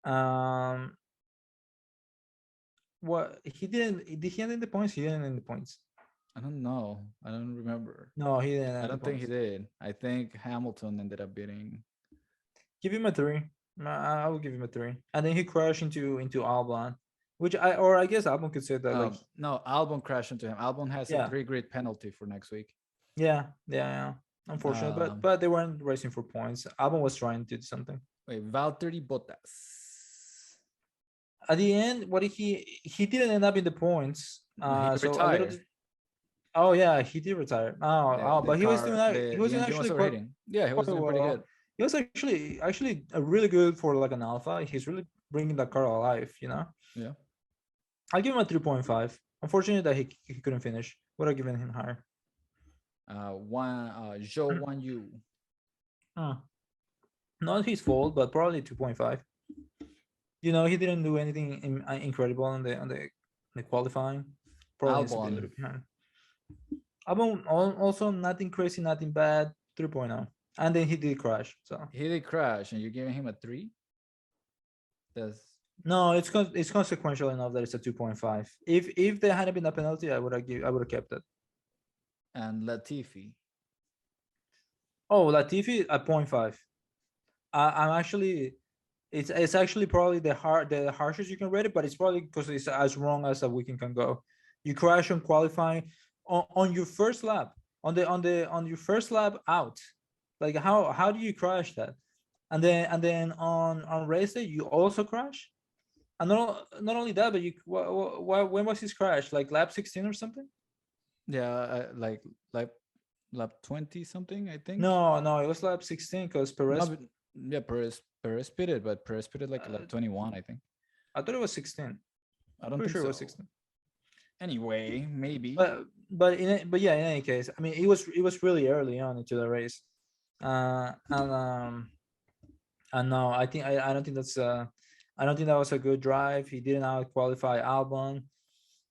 Um, what he didn't did he end in the points? He didn't end the points. I don't know. I don't remember. No, he didn't I end the don't think he points. did. I think Hamilton ended up beating. Give him a 3. I will give him a 3. And then he crashed into Albon, which I guess Albon could say that like No, Albon crashed into him. Albon has a yeah, 3 grid penalty for next week. yeah. Unfortunate, but Um, they weren't racing for points. Albon was trying to do something. Wait, Valtteri Bottas. At the end, what he didn't end up in the points. He So a little. retired. Oh yeah, he did retire. The But he was doing car, that. He was the doing engine was actually quite overheating. Yeah, he was quite doing pretty well. good. He was actually a really good for like an alpha. He's really bringing that car alive. Yeah. I'll give him a 3.5. Unfortunately that he couldn't finish. Would have given him higher. Zhou Wan Yu. Hmm. Not his fault, but probably 2.5. He didn't do anything incredible on the qualifying. Probably needs to be a Albon. little behind. Albon also nothing crazy, nothing bad. 3.0. And then he did crash. So He did crash, and you're giving him a 3. That's No, it's consequential enough that it's a 2.5. If there hadn't been a penalty, I would have kept it. And Latifi. Oh, Latifi at 0.5. I'm actually it's actually probably the harshest you can rate it, but it's probably because it's as wrong as a weekend can go. You crash on qualifying on your first lap, on your first lap out. Like how do you crash that? And then on race day you also crash. And not only that, but you when was his crash? Like lap 16 or something? Yeah, like lap 20 something, I think. No, it was lap 16 because No, Perez. but yeah, Perez pitted, but Perez pitted like Uh, lap 21, I think. I thought it was 16. I I'm don't pretty think sure it was so. 16. Anyway, maybe. But yeah, in any case, I mean, it was really early on into the race, and no, I don't think I don't think that was a good drive. He didn't out qualify Albon.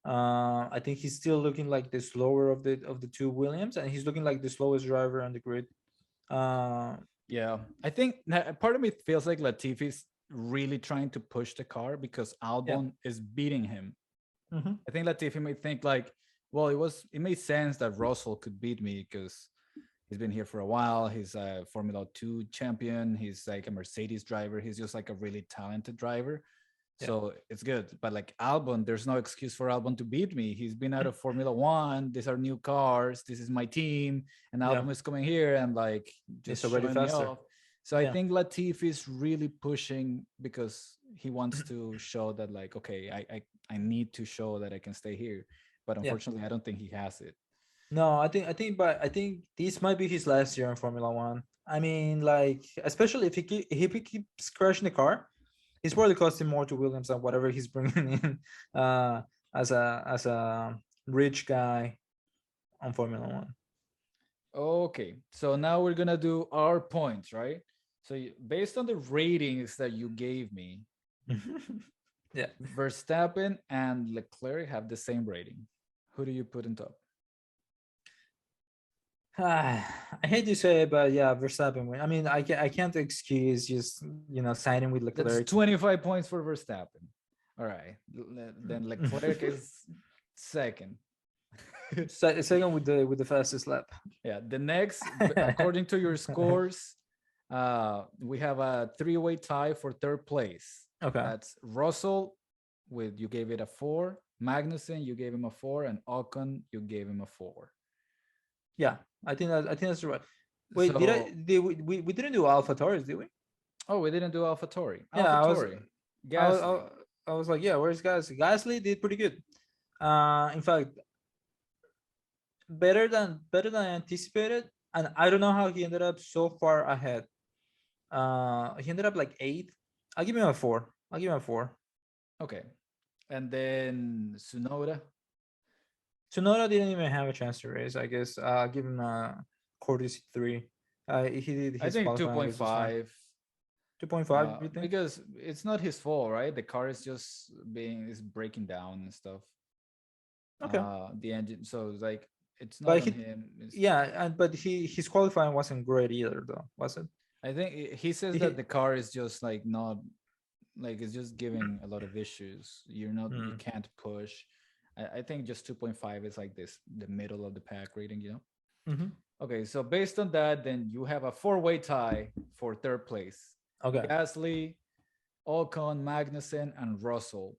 I think he's still looking like the slower of the two Williams, and he's looking like the slowest driver on the grid. Uh, Yeah, I think part of me feels like Latifi's really trying to push the car because yeah. Albon is beating him. Hmm. I think Latifi may think like, well, it made sense that Russell could beat me because he's been here for a while. He's a Formula 2 champion. He's like a Mercedes driver. He's just like a really talented driver. Yeah. So it's good. But like Albon, there's no excuse for Albon to beat me. He's been out of Formula One. These are new cars. This is my team. And Yeah. Albon is coming here and like It's just already showing me faster. off. So I Yeah. think Latifi is really pushing because he wants to show that like, okay, I need to show that I can stay here. But Yeah. unfortunately, I don't think he has it. No, but I think this might be his last year in Formula One. I mean, like, especially if he keeps crashing the car, he's probably costing more to Williams than whatever he's bringing in as a rich guy on Formula One. Okay, so now we're gonna do our points, right? So based on the ratings that you gave me, Yeah. Verstappen and Leclerc have the same rating. Who do you put in top? I hate to say it, but yeah, Verstappen win. I mean, I can't excuse just signing with That's Leclerc. 25 points for Verstappen. All right, then Leclerc is second. Second with the fastest lap. Yeah, the next, according to your scores, we have a three-way tie for third place. Okay. That's Russell, you gave it a 4. Magnussen, you gave him a 4, and Ocon, you gave him a 4. Yeah, I think that's right. Wait, So, we didn't do Alpha Taurus, did we? oh, we didn't do AlphaTauri. Yeah, AlphaTauri, I was, Gasly. I was like, yeah, where's Gasly? Gasly did pretty good. In fact, better than anticipated. And I don't know how he ended up so far ahead. He ended up like 8th. I'll give him a 4. I'll give him a 4. Okay, and then Tsunoda. Tsunoda didn't even have a chance to race. I guess I'll give him a courtesy 3. He did I his think qualifying, I guess it's fine. 2.5. 2.5, you think? Because it's not his fault, right? The car is just is breaking down and stuff. Okay. The engine, so it's like it's not But on him. yeah, but his qualifying wasn't great either, though, was it? I think he says that the car is just like not like it's just giving a lot of issues. You can't push. I think just 2.5 is like the middle of the pack rating, you know. Mm-hmm. Okay, so based on that, then you have a 4-way tie for third place. Okay. Gasly, Ocon, Magnussen, and Russell.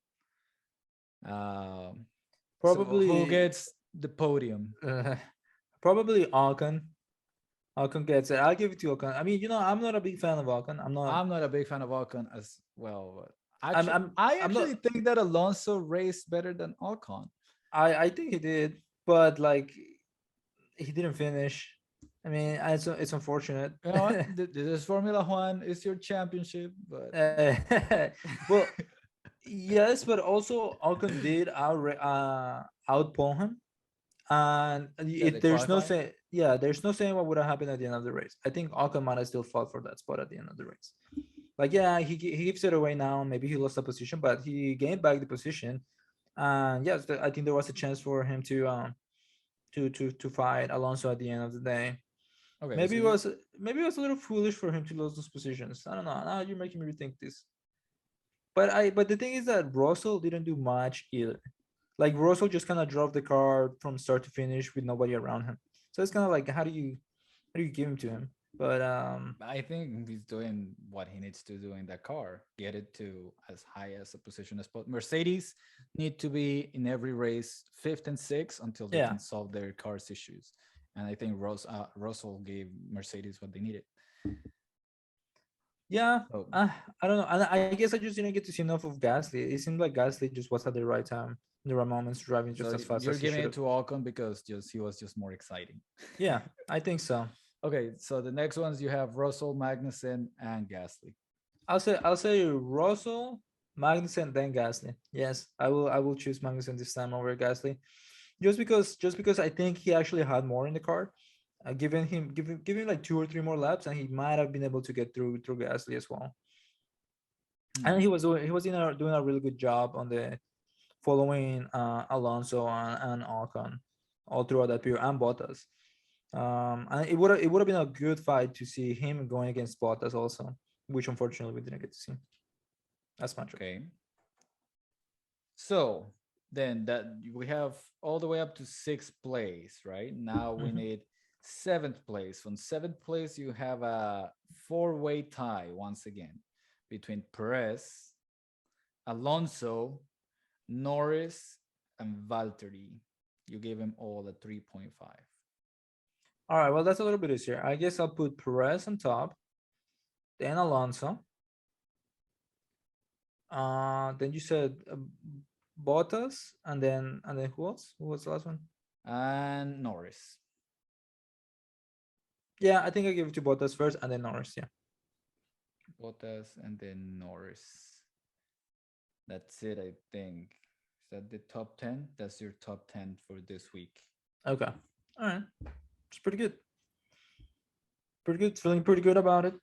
Probably. So who gets the podium? Probably Ocon. Ocon gets it. I'll give it to Ocon. I mean, I'm not a big fan of Ocon. I'm not a big fan of Ocon as well. I Actually think that Alonso raced better than Ocon. I think he did, but like he didn't finish. I mean, it's unfortunate. You know what? This is Formula One. It's your championship, but well, yes, but also Ocon did outpole him, and there's no say. Yeah, there's no saying what would have happened at the end of the race. I think Ocon might have still fought for that spot at the end of the race. Like, yeah, he gives it away now. Maybe he lost the position, but he gained back the position. And yes, I think there was a chance for him to fight Alonso at the end of the day. Okay, maybe it was a little foolish for him to lose those positions. I don't know. Now you're making me rethink this. but the thing is that Russell didn't do much either. Like Russell just kind of drove the car from start to finish with nobody around him. So it's kind of like how do you give him to him? But I think he's doing what he needs to do in that car, get it to as high as a position as possible. Mercedes need to be in every race fifth and sixth until they yeah, can solve their car's issues. And I think Russell gave Mercedes what they needed. yeah. So, I don't know. And I guess I just didn't get to see enough of Gasly. It seemed like Gasly just was at the right time, in the right moments, driving just so as fast you're as he giving should it have. to Ocon because just he was just more exciting. Yeah, I think so. Okay, so the next ones you have Russell, Magnussen, and Gasly. I'll say Russell, Magnussen, then Gasly. Yes, I will choose Magnussen this time over Gasly, just because I think he actually had more in the car. Giving like 2 or 3 more laps, and he might have been able to get through Gasly as well. And Hmm. he was doing a really good job on the following Alonso and Ocon all throughout that period, and Bottas. And it would have been a good fight to see him going against Bottas also, which unfortunately we didn't get to see as much of. Okay. So then that we have all the way up to sixth place, right? Now we Mhm. need seventh place. From seventh place, you have a four-way tie once again between Perez, Alonso, Norris, and Valtteri. You gave him all a 3.5. All right, well that's a little bit easier. I guess I'll put Perez on top, then Alonso. Then you said Bottas, and then who else? Who was the last one? And Norris. Yeah, I think I give it to Bottas first, and then Norris. Yeah. Bottas and then Norris. That's it, I think. Is that the top 10? That's your top 10 for this week. Okay. All right. It's pretty good. Pretty good. Feeling pretty good about it.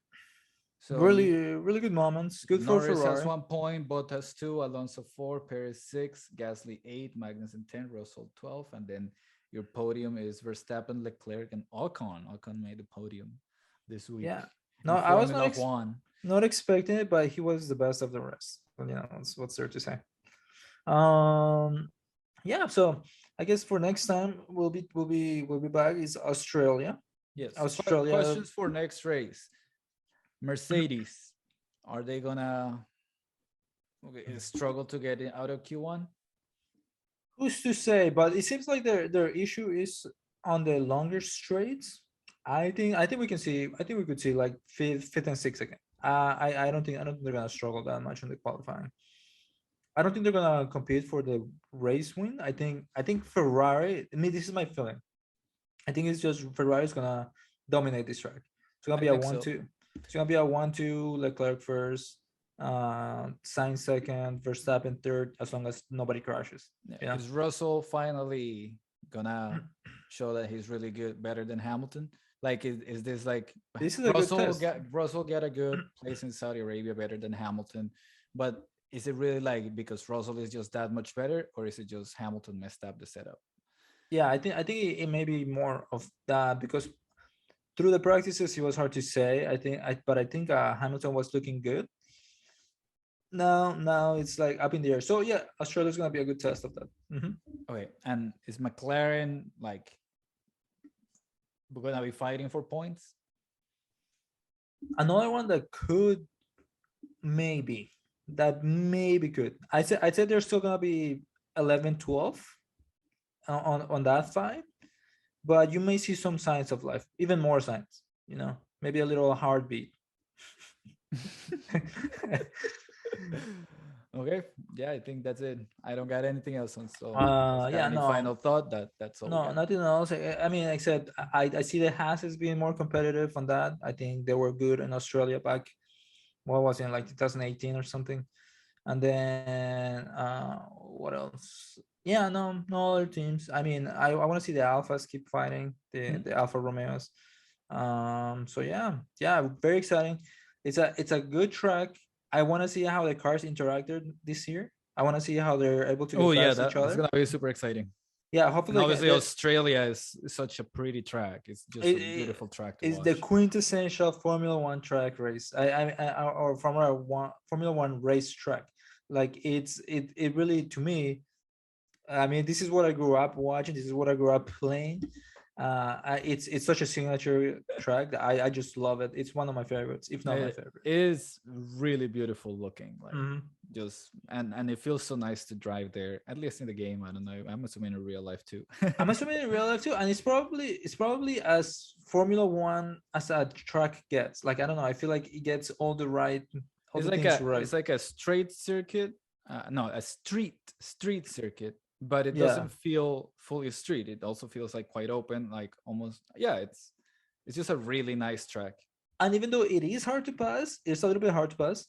So Really, you really good moments. Good for Norris has Ferrari. 1 point, Bottas 2, Alonso 4, Perez 6, Gasly 8, Magnussen 10, Russell 12, and then your podium is Verstappen, Leclerc, and Ocon. Ocon made the podium this week Yeah. No, in I was Formula One. not expecting it, but he was the best of the rest. Well, what's there to say. Um, yeah. So I guess for next time we'll be back. Is Australia. Yes. Australia. Questions for next race. Mercedes, are they gonna struggle to get out of Q1? Who's to say? But it seems like their issue is on the longer straights. I think we can see. I think we could see like fifth and sixth again. I don't think they're gonna struggle that much in the qualifying. I don't think they're gonna compete for the race win. I think Ferrari. I mean, this is my feeling. I think it's just Ferrari's gonna dominate this track. It's gonna I be a think so. one-two. It's gonna be a 1-2. Leclerc first, Sainz second, Verstappen third, as long as nobody crashes. Yeah. You know. Is Russell finally gonna show that he's really good, better than Hamilton? Like, is this like This is a good test. Russell get a good place in Saudi Arabia better than Hamilton, but is it really like because Russell is just that much better, or is it just Hamilton messed up the setup? Yeah, I think it may be more of that because through the practices it was hard to say. But I think Hamilton was looking good. Now it's like up in the air. So yeah, Australia's gonna be a good test of that. Okay, and is McLaren like gonna be fighting for points? Another one maybe that maybe could. I said they're still gonna be 11, 12 on that fight, but you may see some signs of life, even more signs. Maybe a little heartbeat. Okay, yeah, I think that's it. I don't got anything else on. So, guys, got Yeah, any no, final thought? That's all we no, got. nothing else. I mean, except I see the Hasses being more competitive on that. I think they were good in Australia back. What was it, like 2018 or something? And then what else? Yeah, no other teams. I mean, I want to see the Alphas keep fighting the Alfa Romeos. So yeah, very exciting. It's a good track. I want to see how the cars interacted this year. I want to see how they're able to Oh get yeah, past each that's other. gonna be super exciting. Yeah, And hopefully obviously, Australia is such a pretty track. It's just a it beautiful track to is the watch. quintessential Formula One track race. Or Formula One race track. Like it really, to me, I mean, this is what I grew up watching. This is what I grew up playing. It's such a signature track that I just love it. It's one of my favorites, if not my It favorite. is really beautiful looking. Like Hmm. just and it feels so nice to drive there. At least in the game, I don't know. I'm assuming in real life too. I'm assuming in real life too, and it's probably as Formula One as a track gets. Like I don't know, I feel like it gets all It's the like things a right. it's like a straight circuit, no, a street circuit, but it Yeah, doesn't feel fully street. It also feels like quite open, like almost yeah. It's just a really nice track. and even though it is hard to pass, it's a little bit hard to pass.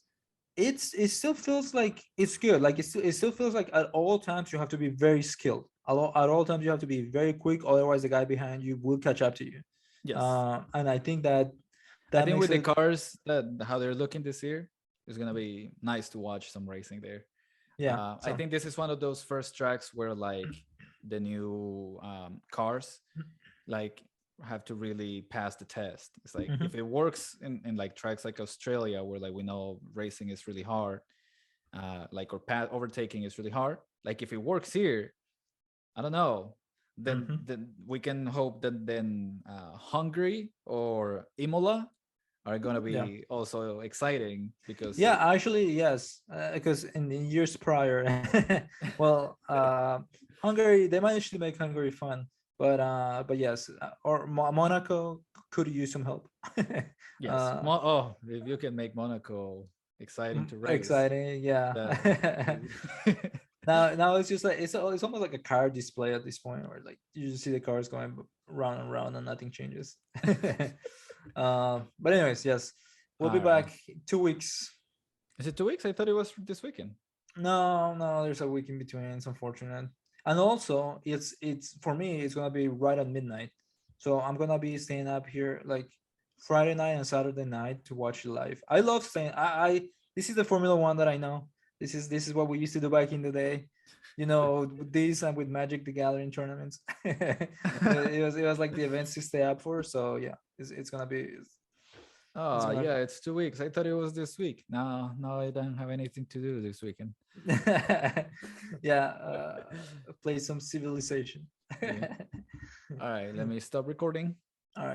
It still feels like it's good. Like it still feels like at all times you have to be very skilled. At all times you have to be very quick, otherwise the guy behind you will catch up to you. Yes, And I think that I that think makes with the it. cars that how they're looking this year, it's gonna be nice to watch some racing there. Yeah. I So think this is one of those first tracks where like the new cars like have to really pass the test. It's like mhm. if it works in like tracks like Australia where like we know racing is really hard, like or overtaking is really hard. Like if it works here, I don't know. Mhm. Then we can hope that then Hungary or Imola are gonna Yeah. be also exciting because Yeah, like actually, yes, because in years prior, well, Hungary, they managed to make Hungary fun, but yes, or Monaco could use some help. yes, uh, oh, if you can make Monaco exciting to race, Exciting, yeah. that Now it's just like it's almost like a car display at this point, where like you just see the cars going round and round and nothing changes. But anyways, yes, we'll be all right. back 2 weeks. Is it 2 weeks? I thought it was this weekend. No, no, there's a week in between. It's unfortunate. And also, it's for me, it's gonna be right at midnight. So I'm gonna be staying up here like Friday night and Saturday night to watch it live. I love staying. I This is the Formula One that I know. This is what we used to do back in the day. With this and with Magic the Gathering tournaments. It was like the events to stay up for. So yeah, it's gonna be it's Oh gonna yeah, it's 2 weeks. I thought it was this week. No, I don't have anything to do this weekend. yeah, play some civilization. Yeah. All right, let me stop recording. All right.